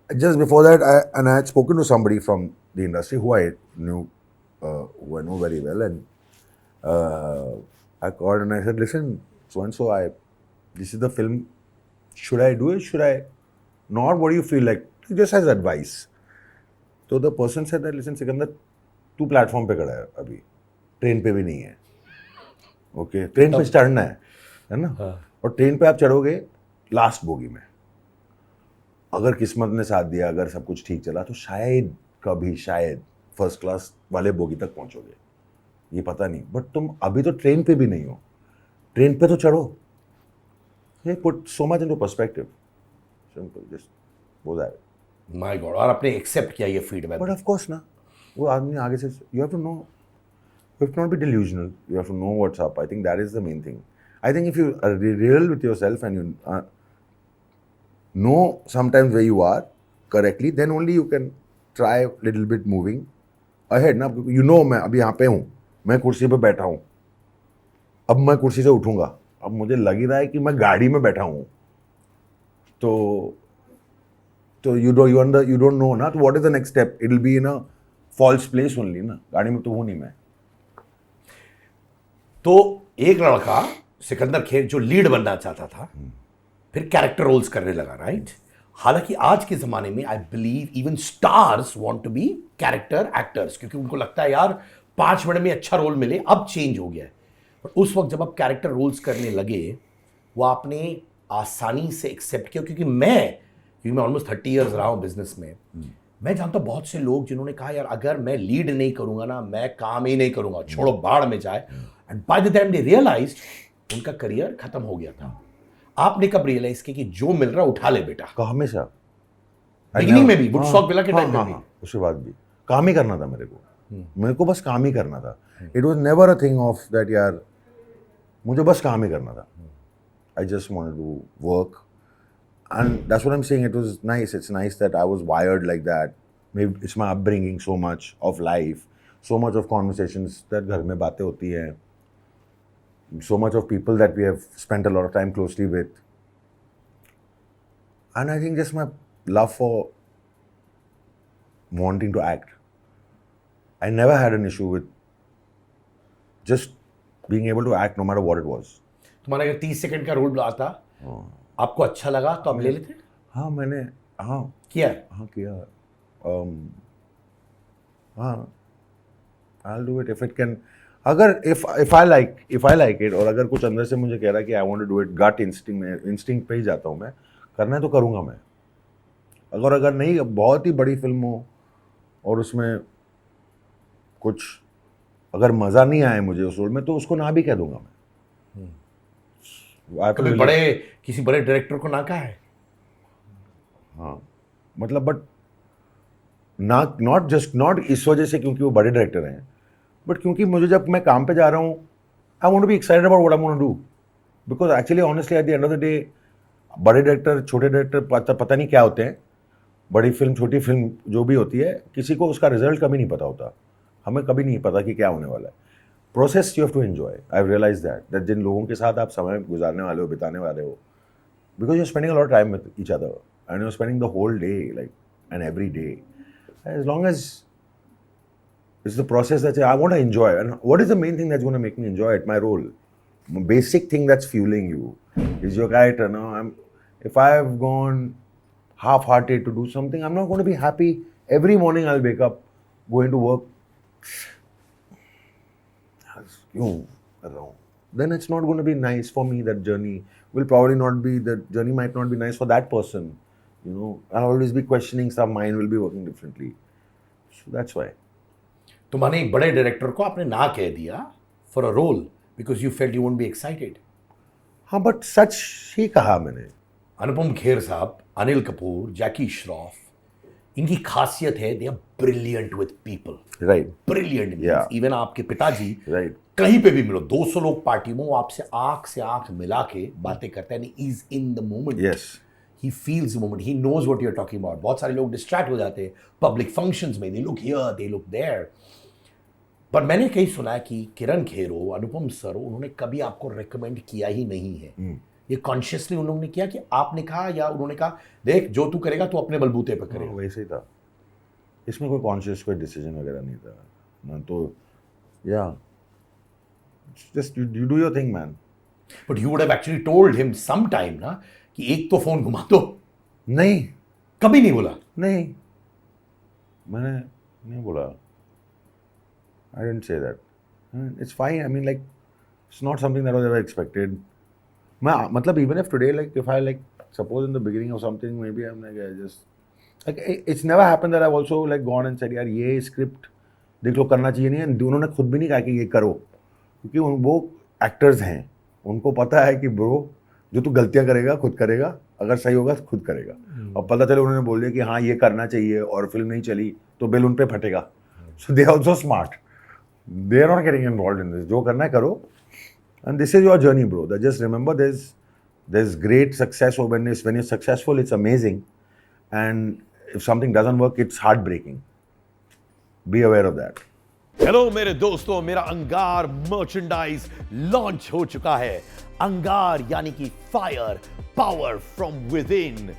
S2: just before that I had spoken to somebody from the industry who I know very well, and I called and I said, listen, so and so, this is the film. Should I do it? Should I not? What do you feel like? Just as advice. So the person said that, listen, Sikandar, तू platform पे खड़ा है अभी, train पे भी नहीं है. Okay, train पे चढ़ना है ना? और ट्रेन पे आप चढ़ोगे लास्ट बोगी में. अगर किस्मत ने साथ दिया, अगर सब कुछ ठीक चला, तो शायद कभी, शायद फर्स्ट क्लास वाले बोगी तक पहुंचोगे, ये पता नहीं. बट तुम अभी तो ट्रेन पे भी नहीं हो, ट्रेन पे तो चढ़ो. Put so much into perspective. Simple, just वो दैट.
S1: My God. और आपने एक्सेप्ट किया ये फीडबैक?
S2: बट ऑफ कोर्स ना, वो आदमी आगे से, you have to know, you have to not be delusional, you have to know what's up. I think that is the main thing. I think if you are real with yourself and you know sometimes where you are correctly, then only you can try little bit moving ahead ना. You know मैं अभी यहाँ पे हूँ, मैं कुर्सी पे बैठा हूँ, अब मैं कुर्सी से उठूंगा, अब मुझे लग ही रहा है कि मैं गाड़ी में बैठा हूँ, तो यू डोंट नो ना, तो what is the next step? It will be in a false place only ना, गाड़ी में तो हूँ नहीं मैं.
S1: तो एक लड़का सिकंदर खेर जो लीड बनना चाहता था, फिर कैरेक्टर रोल्स करने लगा, राइट? हालांकि आज के ज़माने में I believe even stars want to be character actors, क्योंकि उनको लगता है यार 5 मिनट में अच्छा रोल मिले. अब चेंज हो गया है, पर उस वक्त जब आप कैरेक्टर रोल्स करने लगे, वो आपने आसानी से एक्सेप्ट किया? क्योंकि मैं ऑलमोस्ट 30 ईयर्स रहा हूँ बिजनेस में, मैं जानता हूँ बहुत से लोग जिन्होंने कहा यार अगर मैं लीड नहीं करूँगा ना, मैं काम ही नहीं करूँगा, छोड़ो बाढ़ में जाए. And by the time they realised, उनका करियर खत्म हो गया था. आपने कब रियलाइज किया कि जो मिल रहा उठा ले बेटा?
S2: हमेशा
S1: बिगिनिंग में भी, वुडस्टॉक विला के टाइम में भी,
S2: उसके बाद भी काम ही करना था मेरे को. मेरे को बस काम ही करना था. It was never a thing of that यार मुझे बस काम ही करना था. I just wanted to work. And that's what I'm saying. It was nice. It's nice that I was wired like that. Maybe it's my upbringing, so much of life, so much of conversations that घर में बातें होती हैं, so much of people that we have spent a lot of time closely with. And I think just my love for wanting to act. I never had an issue with just being able to act no matter what it was.
S1: तुम्हारा अगर 30 second का role आता आपको अच्छा लगा तो आप ले लेते?
S2: हाँ मैंने
S1: किया
S2: हाँ I'll do it if it can. अगर if I like it और अगर कुछ अंदर से मुझे कह रहा है कि I want to do it, gut instinct पे ही जाता हूँ मैं. करना है तो करूँगा मैं. अगर नहीं बहुत ही बड़ी फिल्म हो और उसमें कुछ अगर मज़ा नहीं आए मुझे उस रोल में तो उसको ना भी कह दूंगा मैं.
S1: कभी किसी बड़े डायरेक्टर को ना कहा है?
S2: हाँ मतलब बट नॉट इस वजह से क्योंकि वो बड़े डायरेक्टर हैं, बट क्योंकि मुझे जब मैं काम पे जा रहा हूँ I want to be excited about what I want to do. Because actually honestly at the end of the day बड़े डायरेक्टर छोटे डायरेक्टर पता नहीं क्या होते हैं. बड़ी फिल्म छोटी फिल्म जो भी होती है किसी को उसका रिजल्ट कभी नहीं पता होता. हमें कभी नहीं पता कि क्या होने वाला है. Process you have to enjoy. I have realise that जिन लोगों के साथ आप समय गुजारने वाले हो, बिताने वाले हो, because you are spending a lot of time with each other and you are spending the whole day like and every day. As long as it's the process that I want to enjoy. And what is the main thing that's gonna make me enjoy it? My role. Basic thing that's fueling you is your character. Now, if I have gone half-hearted to do something, I'm not going to be happy. Every morning I'll wake up, going to work. Then it's not going to be nice for me. That journey will probably not be. That journey might not be nice for that person. You know, I'll always be questioning stuff. Mine will be working differently. So that's why.
S1: तुम्हारे एक बड़े director को आपने ना कह दिया for a role because you felt you won't be excited.
S2: हाँ, but सच ही कहा मैंने.
S1: अनुपम खेर साहब, अनिल कपूर, जैकी श्रॉफ, इनकी खासियत है they are brilliant with people.
S2: Right.
S1: Brilliant. Even आपके पिताजी
S2: राइट
S1: कहीं पे भी मिलो, 200 लोग पार्टी में, वो आपसे आंख मिला के बातें करते हैं. Is in the moment.
S2: Yes.
S1: He feels the moment. He knows what you are talking about. बहुत सारे लोग डिस्ट्रैक्ट हो जाते हैं पब्लिक फंक्शंस में. They look here, they look there. पर मैंने कहीं सुना है कि किरण खेर हो, अनुपम सर हो, उन्होंने कभी आपको रिकमेंड किया ही नहीं है. ये कॉन्शियसली उन्होंने किया कि आपने कहा या उन्होंने कहा देख जो तू करेगा तू अपने बलबूते पे करेगा?
S2: वैसे ही था. इसमें कोई कॉन्शियस कोई डिसीजन वगैरह नहीं था ना. तो या just you do your thing man.
S1: But you would have actually told him some time ना कि एक तो फोन घुमा दो.
S2: नहीं,
S1: कभी नहीं बोला?
S2: नहीं, मैंने नहीं बोला. I didn't say that. It's fine. I mean, like, it's not something that was ever expected. Matlab, even if today, like, if I, like, suppose in the beginning of something, maybe I'm like, I just, like, it's never happened that I've also, like, gone and said, यार, ये script, देख लो, करना चाहिए नहीं है. उन्होंने खुद भी नहीं कहा कि ये करो. क्योंकि वो एक्टर्स हैं. उनको पता है कि ब्रो, जो तू गलतियाँ करेगा, खुद करेगा. अगर सही होगा, तो खुद करेगा. और पता चले उन्होंने बोल दिया कि हाँ, ये करना चाहिए और फिल्म नहीं चली, तो बिल उन पे फटेगा. So they are also smart. They are not getting involved in this. जो करना है करो. And this is your journey, bro. That just remember, there's great success. When you're successful, it's amazing. And if something doesn't work, it's heartbreaking. Be aware of that.
S1: Hello मेरे दोस्तों, मेरा अंगार merchandise launch हो चुका है. अंगार यानी कि fire, power from within.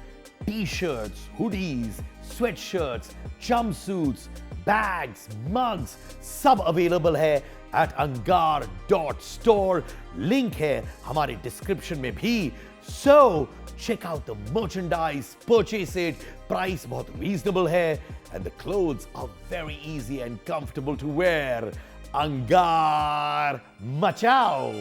S1: T-shirts, hoodies, sweatshirts, jumpsuits, bags, mugs सब अवेलेबल है एट angar.store. लिंक है हमारे डिस्क्रिप्शन में भी. So check out the merchandise, purchase it. Price बहुत रीजनेबल है and the clothes are very easy and comfortable to wear. Angaar मचाओ.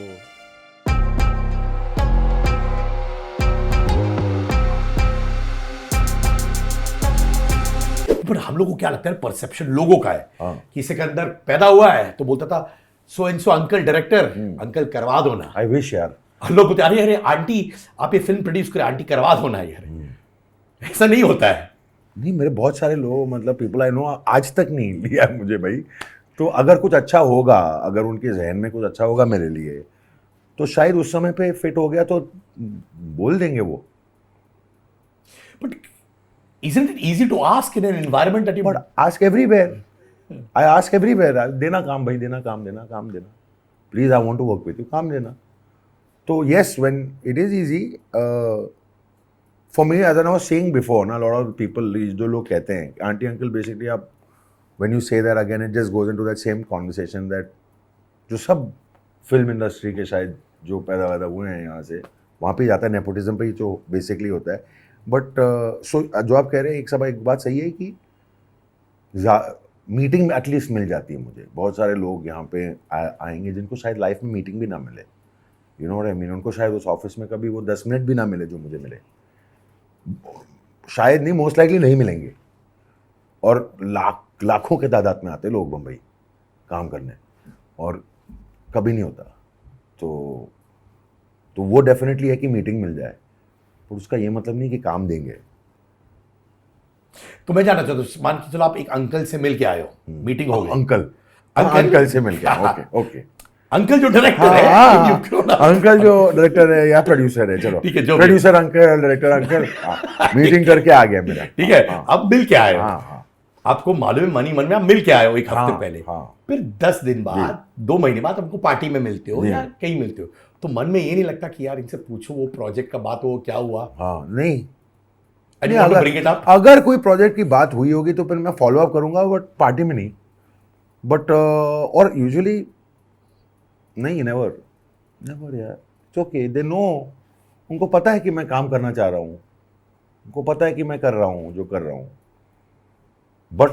S1: पर हम लोगों को क्या लगता है, परसेप्शन लोगों का है कि इसे के अंदर पैदा हुआ है तो बोलता था so and so uncle director, uncle करवा दो ना.
S2: आई विश यार.
S1: लोग बोलते अरे अरे आंटी आप ये फिल्म प्रोड्यूस करें, आंटी करवा दो ना यार. ऐसा नहीं होता है.
S2: नहीं, मेरे बहुत सारे लोग, मतलब पीपल आई नो, आज तक नहीं लिया मुझे भाई. तो अगर कुछ अच्छा होगा, अगर उनके जहन में कुछ अच्छा होगा मेरे लिए, तो शायद उस समय पे फिट हो गया तो बोल देंगे वो.
S1: But isn't it easy to ask in an environment that you...
S2: But ask everywhere. I ask everywhere. देना काम भाई, देना काम, देना काम, देना. Please, I want to work with you. काम देना. तो yes, when it is easy, for me, as I was saying before, ना, a lot of people, जो लोग कहते हैं, auntie uncle, basically आप, when you say that again, it just goes into that same conversation that जो सब film industry के शायद जो पैदा वैदा हुए हैं यहाँ से, वहाँ पे जाता है, नेपोटिज्म पे ही जो बेसिकली होता है. बट सो जो आप कह रहे हैं, एक बात सही है कि मीटिंग में एटलीस्ट मिल जाती है मुझे. बहुत सारे लोग यहाँ पे आएंगे जिनको शायद लाइफ में मीटिंग भी ना मिले, you know what I mean. उनको शायद उस ऑफिस में कभी वो 10 मिनट भी ना मिले जो मुझे मिले, शायद नहीं, मोस्ट लाइकली नहीं मिलेंगे. और लाखों के तादाद में आते लोग बम्बई काम करने, और कभी नहीं होता. तो वो डेफिनेटली है कि मीटिंग मिल जाए, तो उसका ये मतलब नहीं कि काम देंगे.
S1: तो मैं जानना चाहता हूँ, मान के चलो आप एक अंकल से मिल के आए हो, मीटिंग हो गई.
S2: अंकल से मिल गया. ओके.
S1: अंकल जो डायरेक्टर है,
S2: अंकल जो डायरेक्टर है या प्रोड्यूसर है, चलो
S1: ठीक है, जो
S2: producer uncle, director uncle, meeting करके आ गया मेरा.
S1: ठीक है, अब मिल के आए हो. आपको मालूम है मन ही मन में आप मिल के आए हो एक हफ्ते पहले, फिर 10 दिन बाद, 2 महीने बाद हमको पार्टी में मिलते हो या कहीं मिलते हो, तो मन में ये नहीं लगता कि यार इनसे पूछो वो प्रोजेक्ट का बात हो, क्या हुआ?
S2: नहीं,
S1: अगर
S2: कोई प्रोजेक्ट की बात हुई होगी तो फिर मैं फॉलो अप करूंगा, बट पार्टी में नहीं. बट और यूजुअली नहीं, नेवर यार. It's okay, they know. उनको पता है कि मैं काम करना चाह रहा हूँ, उनको पता है कि मैं कर रहा हूँ जो कर रहा हूँ. बट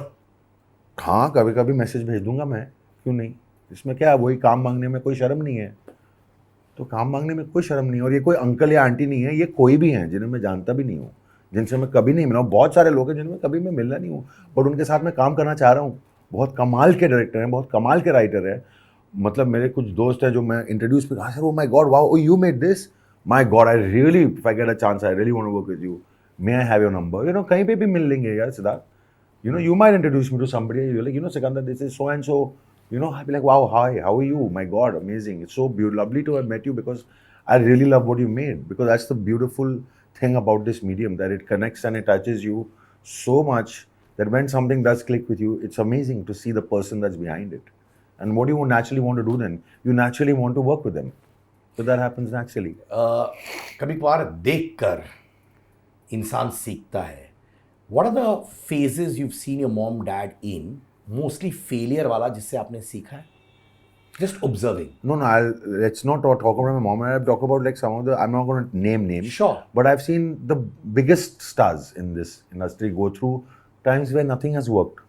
S2: हाँ, कभी कभी मैसेज भेज दूंगा मैं, क्यों नहीं. इसमें क्या, वही काम मांगने में कोई शर्म नहीं है. तो काम मांगने में कोई शर्म नहीं है. और ये कोई अंकल या आंटी नहीं है, ये कोई भी हैं जिन्हें मैं जानता भी नहीं हूँ, जिनसे मैं कभी नहीं मिला हूँ. बहुत सारे लोग हैं जिनमें कभी मैं मिलना नहीं हूँ, बट उनके साथ मैं काम करना चाह रहा हूँ. बहुत कमाल के डायरेक्टर हैं, बहुत कमाल के राइटर हैं. मतलब मेरे कुछ दोस्त हैं जो मैं इंट्रोड्यूस पे कहा, sir, oh my god, wow, oh you made this, my god, I really, if I get a chance, I really want to work with you, may I have your number. You know, कहीं पे भी मिल लेंगे यार Siddharth. You know, you might introduce me to somebody. You're like, you know, Sikandar, this is so and so. You know, I'll be like, wow, hi, how are you? My God, amazing. It's so lovely to have met you, because I really love what you made. Because that's the beautiful thing about this medium, that it connects and it touches you so much that when something does click with you, it's amazing to see the person that's behind it. And what do you naturally want to do then? You naturally want to work with them. So that happens naturally.
S1: कभी कभार देखकर इंसान सीखता है. What are the phases you've seen your mom, dad in? Mostly failure वाला जिससे आपने सीखा है? Just observing.
S2: No, let's not talk about my mom. I'll talk about like some of the, I'm not going to name names.
S1: Sure.
S2: But I've seen the biggest stars in this industry go through times where nothing has worked.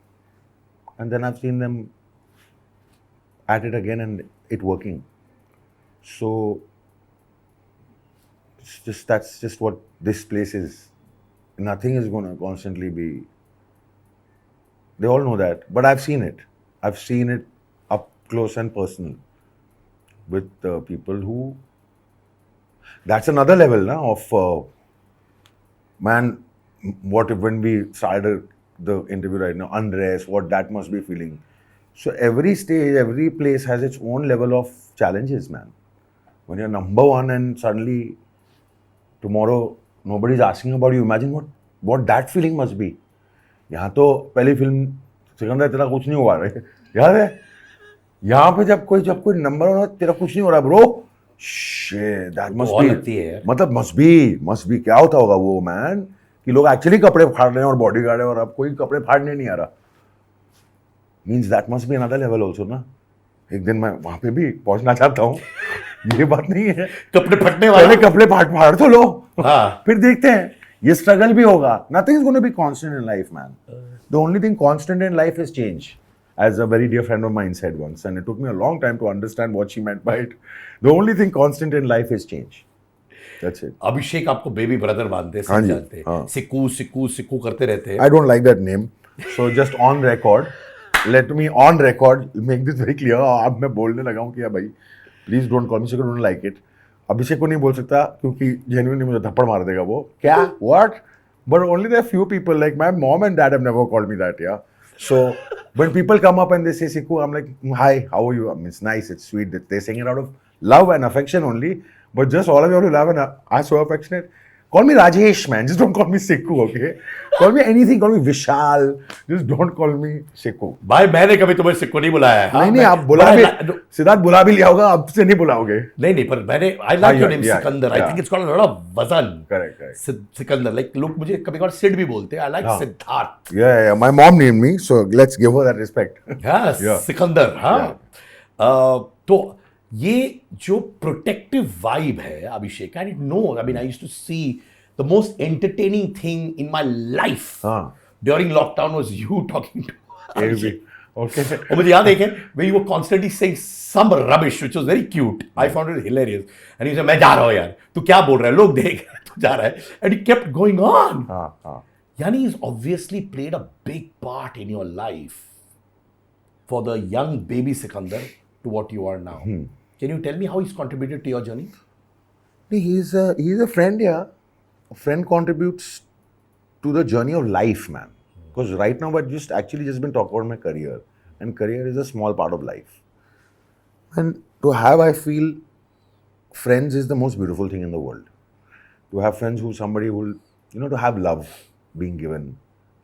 S2: And then I've seen them at it again and it working. So, that's just what this place is. Nothing is going to constantly be. They all know that, but I've seen it. I've seen it up close and personal with people who. That's another level now of man. What if when we started the interview right now, unrest, what that must be feeling. So every stage, every place has its own level of challenges, man. When you're number one and suddenly tomorrow nobody is asking about you. Imagine what that feeling must be. यहाँ तो पहली film Sikandar तेरा कुछ नहीं हुआ रहे, याद है? यहाँ पे जब कोई नंबर हो रहा तेरा कुछ नहीं हो रहा bro, shit, that must be, मतलब मस्ट बी क्या होता होगा वो मैन, कि लोग एक्चुअली कपड़े फाड़ रहे हैं और बॉडी गार्ड है और अब कोई कपड़े फाड़ने नहीं आ रहा. Means that must be another level also ना. एक दिन मैं वहाँ पे भी पहुँचना चाहता हूँ. ये बात नहीं है
S1: कपड़े फटने वाले,
S2: कपड़े फाड़ तो लो, फिर देखते हैं. ये स्ट्रगल भी होगा. Nothing is going to be constant in life, man. The only thing constant in life is change. As a very dear friend of mine said once, and it took me a long time to understand what she meant by it. The only thing constant in life is change. That's it.
S1: अभिषेक आपको baby brother मानते हैं, सब जानते हैं. सिक्कू करते रहते हैं.
S2: I don't like that name. So just on record, let me on record make this very clear. अब मैं बोलने लगा हूँ कि भाई, please don't call me Sikandar, don't like it. अभिषेक को नहीं बोल सकता क्योंकि जेन्युइनली मुझे थप्पड़ मार देगा वो. क्या? What? But only there are few people like my mom and dad have never called me that, yeah. So when people come up and they say Siku, I'm like, hi, how are you? I mean, it's nice, it's sweet that they're saying it out of love and affection only. But just all of you will love and are so affectionate. Call me Rajesh, man. Just don't call me Siku, okay? Call me anything. Call me Vishal. Just don't call me Siku.
S1: भाई मैंने कभी तुम्हें सिक्को नहीं बुलाया है हाँ,
S2: नहीं नहीं,
S1: मैं-
S2: आप बुला
S1: but I
S2: भी
S1: li-
S2: सिद्धार्थ बुला भी लिया होगा, अब से नहीं बुलाओगे.
S1: नहीं नहीं पर मैंने I like your
S2: yeah,
S1: name
S2: yeah,
S1: Sikandar I
S2: yeah.
S1: Think it's called lot of वजन
S2: Correct.
S1: सिकंदर लाइक लोग मुझे कभी कभार सिड भी बोलते हैं आई लाइक
S2: हाँ.
S1: Siddharth
S2: Yeah. My mom named me, so let's give her that respect.
S1: हाँ
S2: Yeah.
S1: सिकंदर हाँ तो ये जो प्रोटेक्टिव वाइब है Abhishek I know I mean I used to see the most entertaining thing in my life
S2: हाँ.
S1: During lockdown was you talking to
S2: Okay.
S1: और मुझे याद है कि when you were constantly saying some rubbish which was very cute I found it hilarious and you said मैं जा रहा हूँ यार तू क्या बोल रहा है लोग देख रहे हैं तू जा रहा है and he kept going on
S2: हाँ.
S1: Yani he's obviously played a big part in your life for the young baby Sikandar to what you are now. Can you tell me how he's contributed to your journey?
S2: He's a friend, yeah. A friend contributes to the journey of life, man. Because right now we're just been talking about my career. And career is a small part of life. And to have, I feel, friends is the most beautiful thing in the world. To have friends somebody who will, to have love being given,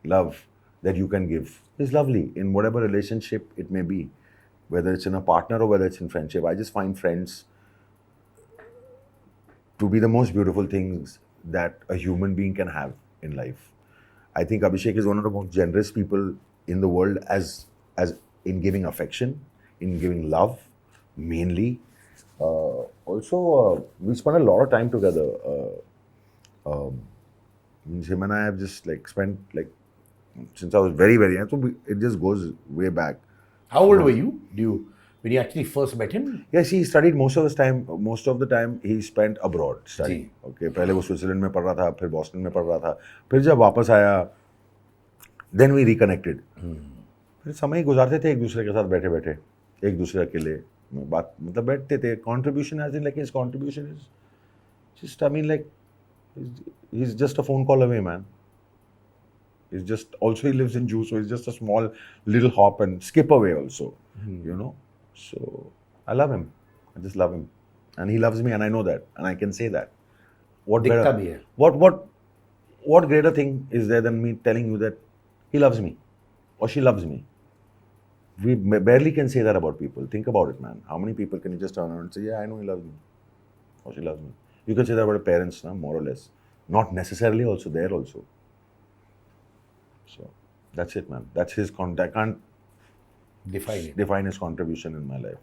S2: love that you can give is lovely in whatever relationship it may be, whether it's in a partner or whether it's in friendship. I just find friends to be the most beautiful things that a human being can have in life. I think Abhishek is one of the most generous people in the world as in giving affection, in giving love, mainly. Also, we spent a lot of time together. Him and I have just spent since I was very, very young. So it just goes way back.
S1: How old were you? When you actually first met him?
S2: Yes, he studied most of the time he spent abroad studying. Okay, पहले वो Switzerland में पढ़ रहा था, फिर Boston में पढ़ रहा था, फिर जब वापस आया, then we reconnected. फिर समय गुजारते थे एक दूसरे के साथ बैठे बैठे, एक दूसरे के लिए बात मतलब बैठते थे. Contribution as in his contribution is just he's just a phone call away, man. He's just also he lives in Jew, so he's just a small little hop and skip away also, So I love him. I just love him, and he loves me, and I know that, and I can say that. What
S1: दिखता
S2: better?
S1: भी है.
S2: What greater thing is there than me telling you that he loves me or she loves me? We barely can say that about people. Think about it, man. How many people can you just turn around and say, yeah, I know he loves me or she loves me? You can say that about your parents, more or less. Not necessarily also there also. So that's it, man. That's his contact. I can't define his contribution in my life.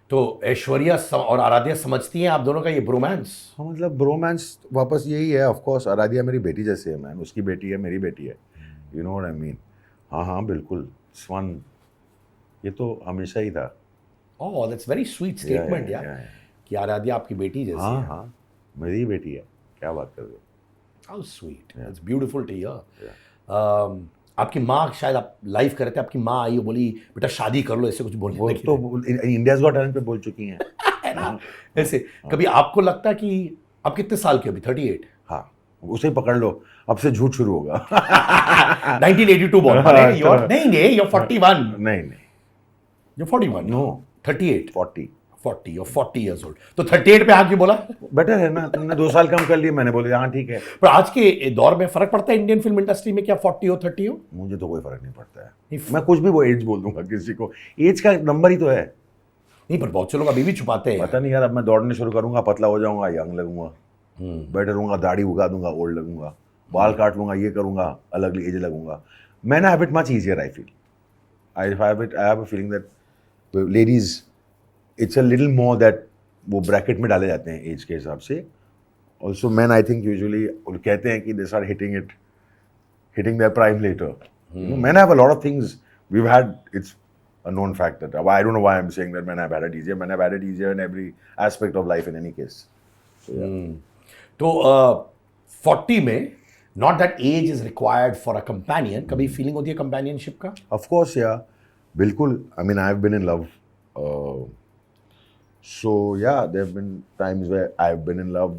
S1: तो ऐश्वर्या और आराध्या समझती हैं आप दोनों का ये bromance?
S2: हाँ मतलब ब्रोमांस वापस यही है. ऑफ कोर्स आराध्या मेरी बेटी जैसी है, मैम. उसकी बेटी है, मेरी बेटी है. You know what I mean. हाँ बिल्कुल. स्वन ये तो हमेशा ही था.
S1: Oh that's very sweet statement यार कि आराध्या आपकी बेटी जैसी है.
S2: हाँ मेरी बेटी है. क्या बात कर रहे हो?
S1: How sweet. It's beautiful to hear. आपकी माँ शायद आप लाइव कर रहे थे, आपकी माँ आई और बोली बेटा शादी कर लो, ऐसे कुछ बोलने
S2: वो
S1: लगी.
S2: तो इंडियाज गॉट टैलेंट पे बोल चुकी हैं.
S1: है ना ऐसे. कभी आपको लगता कि आप कितने साल के अभी? 38.
S2: हाँ उसे पकड़ लो, अब से झूठ शुरू होगा.
S1: 1982 बॉर्न. नहीं you're 41.
S2: नहीं
S1: You're 41.
S2: No
S1: 38.
S2: 40.
S1: 40. You're 40 years old. तो 38 पे आके बोला.
S2: बेटर है ना. तुमने 2 साल कम कर लिए. मैंने बोले हाँ ठीक है.
S1: पर आज के दौर में फर्क पड़ता है इंडियन फिल्म इंडस्ट्री में क्या 40 हो 30 हो?
S2: मुझे तो कोई फर्क नहीं पड़ता है. मैं कुछ भी वो एज बोल दूंगा किसी को. एज का नंबर ही तो है.
S1: नहीं पर बहुत से लोग अभी भी छुपाते हैं.
S2: पता नहीं यार. अब मैं दौड़ने शुरू करूंगा, पतला हो जाऊंगा, यंग लगूंगा. बेटर रहूंगा, दाढ़ी उगा दूंगा, ओल्ड लगूंगा, बाल काट लूंगा, ये करूंगा, अलग एज लगूंगा. Man have it much easier. I feel I have a feeling that ladies it's a little more that वो ब्रैकेट में डाले जाते हैं एज के हिसाब से. Also man I think usually कहते हैं कि they are hitting their prime later. Man have a lot of things we've had. इट्स a known fact that I don't know why I'm saying that men have had it easier. Men have had it easier in every aspect of life in any case. So, yeah.
S1: तो 40 में not that age is required for a companion. कभी feeling होती है companionship का?
S2: Of course, yeah. बिल्कुल. I mean, I've been in love. So, yeah, there have been times where I've been in love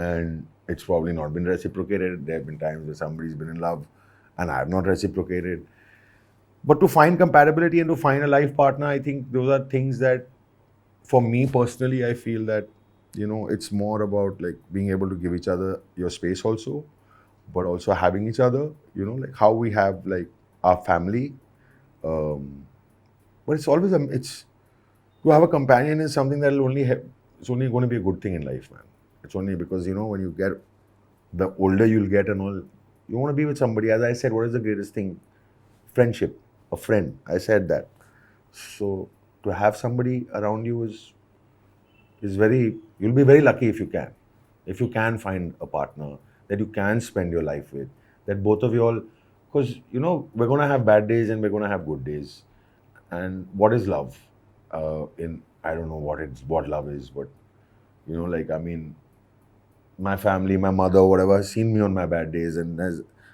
S2: and it's probably not been reciprocated. There have been times where somebody's been in love and I have not reciprocated. But to find compatibility and to find a life partner, I think those are things that, for me personally, I feel that, you know, it's more about like being able to give each other your space also, but also having each other, you know, like how we have like our family. But it's always, it's, to have a companion is something that will only have, it's only going to be a good thing in life, man. It's only because, you know, when you get, the older you'll get and all, you want to be with somebody. As I said, what is the greatest thing? Friendship, a friend. I said that. So to have somebody around you is very, you'll be very lucky if you can. If you can find a partner that you can spend your life with, that both of you all, because, you know, we're going to have bad days and we're going to have good days. And what is love? I don't know what love is, but, you know, like, I mean, my family, my mother, whatever, has seen me on my bad days, and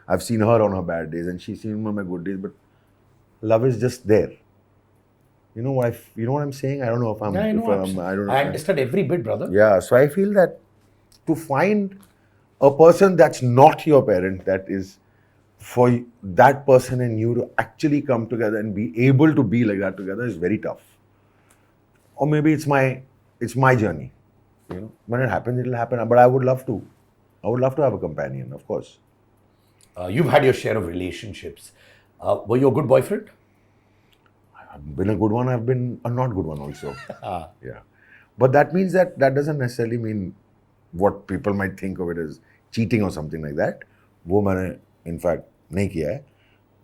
S2: I've seen her on her bad days, and she's seen me on my good days. But love is just there. You know what I'm saying? I don't know if I'm.
S1: Yeah, I know.
S2: I don't know.
S1: I understand every bit, brother.
S2: Yeah, so I feel that to find a person that's not your parent, that is for that person and you to actually come together and be able to be like that together is very tough. Or maybe it's my journey. You know, when it happens, it'll happen. But I would love to have a companion, of course.
S1: You've had your share of relationships. Were you a good boyfriend?
S2: I've been a good one. I've been a not good one also. Yeah, but that means that doesn't necessarily mean what people might think of it as cheating or something like that. वो मैंने in fact नहीं किया है.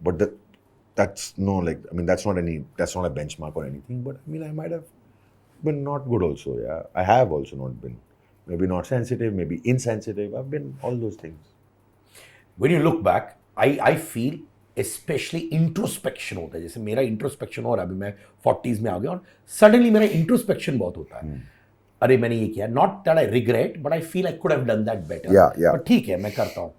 S2: But that's no, like, I mean, that's not a benchmark or anything. But I mean, I might have been not good also. Yeah, I have also not been, maybe not sensitive, maybe insensitive. I've been all those things.
S1: When you look back, I feel especially introspection होता है. जैसे मेरा introspection हो रहा है, अभी मैं 40s में आ गया और सडनली मेरा इंट्रोस्पेक्शन बहुत होता है. अरे मैंने ये किया, not that I regret, but I feel I could have done that better. But ठीक है, मैं करता हूँ.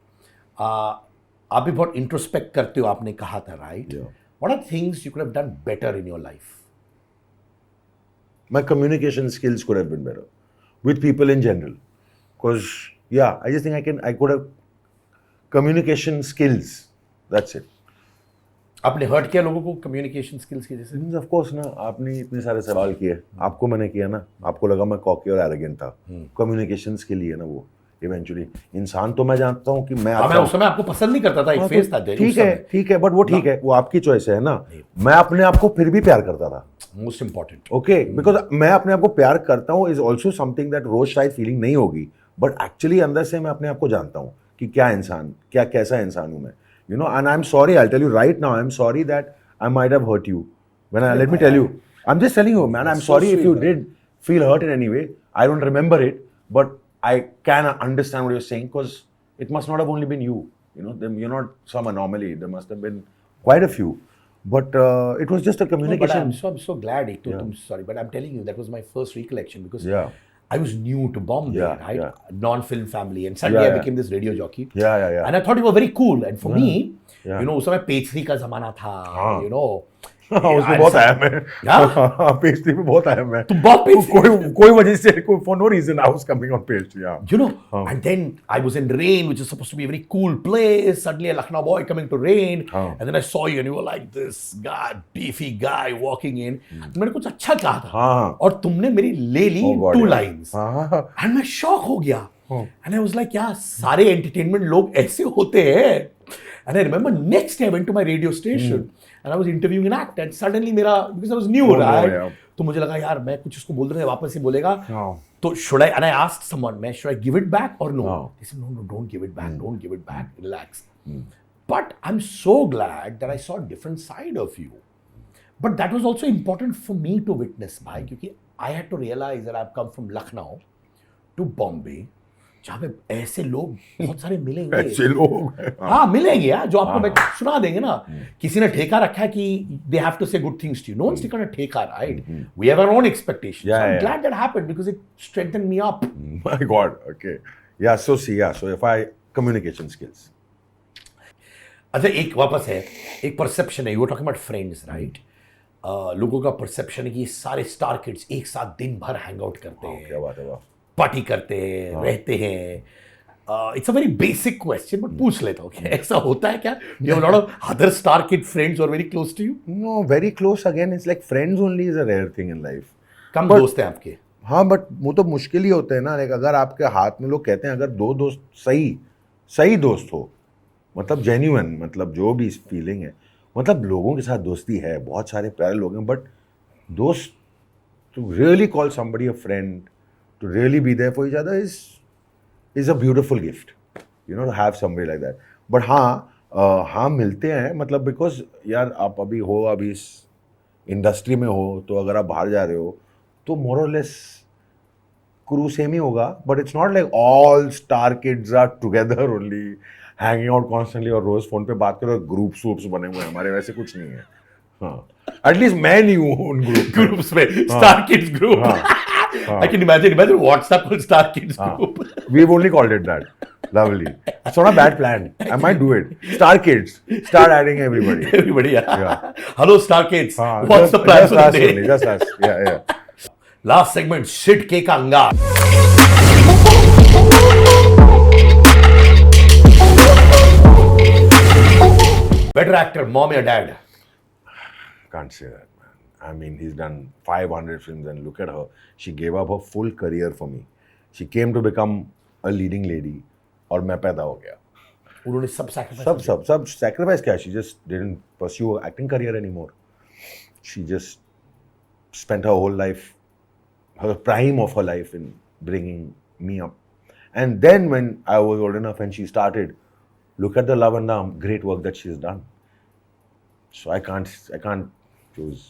S1: आप भी बहुत इंट्रोस्पेक्ट करते हो, आपने कहा था, right? What are things you could have done better in your life?
S2: My communication skills could have been better with people in general, because I just think I could have communication skills. That's it.
S1: आपने hurt किया लोगों को communication skills की जैसे?
S2: Of course ना, आपने इतने सारे सवाल किए, आपको मैंने किया ना, आपको लगा मैं कॉकी और एरोगेंट था. कम्युनिकेशन स्किल ही है ना वो. इवेंचुअली इंसान तो मैं जानता हूँ कि मैं
S1: उस समय आपको पसंद नहीं करता था, एक फेस था.
S2: ठीक है, बट वो ठीक है, वो आपकी चॉइस है ना. मैं अपने आप को फिर भी प्यार करता था.
S1: Most important.
S2: ओके, बिकॉज मैं अपने आप को प्यार करता हूँ इज ऑल्सो समथिंग दैट रोज शायद फीलिंग नहीं होगी, बट एक्चुअली अंदर से मैं अपने आप को जानता हूँ कि कैसा इंसान हूँ मैं. You know, and I'm sorry, I'll tell you right now, I'm sorry that I might have hurt you. Let me tell you, I'm just telling you, man, I'm sorry if you did feel hurt in any way. I don't remember it, but I can understand what you're saying, because it must not have only been you. You know, you're not some anomaly. There must have been quite a few. But it was just a communication.
S1: No, but I'm so glad. Sorry, but I'm telling you, that was my first recollection, because I was new to Bombay, right? Non-film family, and suddenly I became this radio jockey. And I thought you were very cool. And for me, you know, उस समय pastry का जमाना था, you know.
S2: उसमें बहुत आया मैं. Pastry में बहुत आया मैं.
S1: तुम बहुत पेस्ट्री.
S2: कोई वजह से, for no reason, I was coming on pastry.
S1: You know, and then I was in Rain, which is supposed to be a very cool place. Suddenly a Lucknow boy coming to Rain, and then I saw you, and you were like this guy, beefy guy walking in. मैंने कुछ अच्छा कहा था, और तुमने मेरी ले ली 2 lines, and मैं शॉक हो गया. And I was like, यार सारे एंटरटेनमेंट लोग ऐसे होते हैं. And I remember next day I went to my radio station and I was interviewing an actor, and suddenly because I was new, right? तो मुझे लगा यार मैं कुछ उसको बोल रहा है, वापस ही बोलेगा. तो should I, and I asked someone, should I give it back or no? They said, no, don't give it back, don't give it back, relax. But I'm so glad that I saw a different side of you. But that was also important for me to witness, bhai, क्योंकि I had to realize that I've come from Lucknow to Bombay, जहाँ पे ऐसे लोग बहुत सारे मिलेंगे.
S2: ऐसे लोग
S1: हाँ मिलेंगे यार, जो आपको सुना देंगे ना. किसी ने ठेका रखा है कि they have to say good things to you. No one's taken a ठेका, right? We have our own expectations. So I'm glad that happened, because it strengthened me up.
S2: My God, okay. So if I communication skills.
S1: अच्छा, एक वापस है, एक perception है. You were talking about friends, right? लोगों का perception है कि ये सारे स्टार किड्स एक साथ दिन भर हैंग आउट करते हैं.
S2: क्या बात है, वाह.
S1: पार्टी करते हैं, रहते हैं. It's a very basic question but पूछ लेता हूँ क्या ऐसा होता है क्या? You have lot of other star kid friends और very close to you?
S2: No, very close again. It's like friends only is a rare thing in life.
S1: Come
S2: But-
S1: दोस्त हैं आपके?
S2: हाँ बट वो तो मुश्किल ही होते हैं ना, लाइक अगर आपके हाथ में, लोग कहते हैं अगर दो दोस्त सही दोस्त हो, मतलब जेन्युइन, मतलब जो भी फीलिंग है, मतलब लोगों के साथ दोस्ती है, बहुत सारे प्यारे लोग हैं, बट दोस्त to really call somebody a friend, to really be there for each other is a beautiful gift, you know, to have somebody like that. But हाँ मिलते हैं, मतलब बिकॉज यार आप अभी इस इंडस्ट्री में हो, तो अगर आप बाहर जा रहे हो तो मोर और लेस क्रू सेम ही होगा, but it's not like all star kids are together only hanging out constantly और रोज फोन पे बात करो, ग्रुप सूप्स बने हुए हैं हमारे, वैसे कुछ नहीं है. हाँ, एटलीस्ट मैं नहीं हूँ उन
S1: ग्रुप्स में, star kids group. I can imagine WhatsApp called Star Kids group.
S2: We've only called it that. Lovely. It's not a bad plan. I might do it. Star Kids. Start adding everybody.
S1: Everybody, yeah.
S2: Yeah.
S1: Hello, Star Kids.
S2: हाँ,
S1: What's the plan
S2: just
S1: for the
S2: us
S1: day?
S2: only, just us. Yeah.
S1: Last segment, shit के का अंगार. Better actor, mom or dad?
S2: Can't say that, man. I mean, he's done 500 films and look at her. She gave up her full career for me. She came to become a leading lady और मैं पैदा हो गया.
S1: उन्होंने सब sacrifice
S2: सब sacrifice किया. She just didn't pursue her acting career anymore. She just spent her whole life, her prime of her life in bringing me up. And then when I was old enough and she started, look at the love and the great work that she's done. So I can't choose.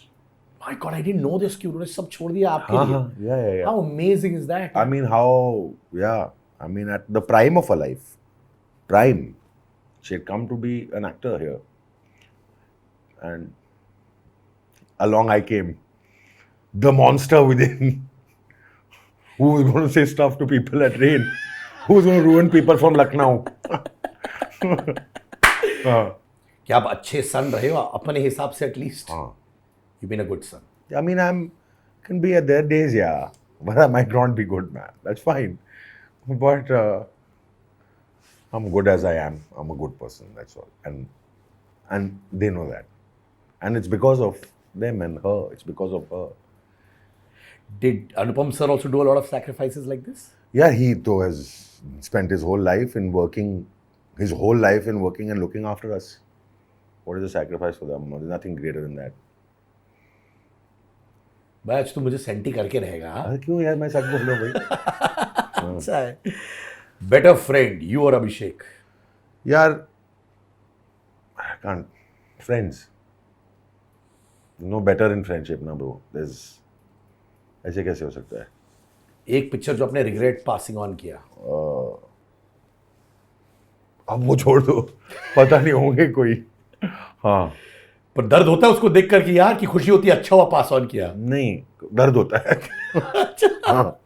S1: My God, I didn't know this कि उन्होंने सब छोड़ दिया आपके लिए.
S2: Yeah.
S1: How amazing is that?
S2: I mean, at the prime of her life, she had come to be an actor here. And along I came, the monster within, who was going to say stuff to people at rain, who was going to ruin people from Lucknow.
S1: कि आप अच्छे सन रहे हो अपने हिसाब से at least. You've been a good son.
S2: I mean, can be at their days, yeah, but I might not be good, man. That's fine. But I'm good as I am. I'm a good person. That's all, and they know that, and it's because of them and her. It's because of her.
S1: Did Anupam sir also do a lot of sacrifices like this?
S2: Yeah, he though has spent his whole life in working, and looking after us. What is the sacrifice for them? There's nothing greater than that.
S1: भाई आज तो मुझे senti करके रहेगा.
S2: अरे क्यों यार, मैं सच बोल रहा हूँ भाई.
S1: अच्छा है. Better friend, you or Abhishek?
S2: यार, I can't. Friends. No better in friendship ना bro. There's, ऐसे कैसे हो सकता है?
S1: एक पिक्चर जो आपने रिग्रेट पासिंग ऑन किया.
S2: अब वो छोड़ दो, पता नहीं होंगे कोई. हाँ,
S1: पर दर्द होता है उसको देख कर कि यार की खुशी होती है अच्छा हुआ पास ऑन किया.
S2: नहीं, दर्द होता है. हाँ,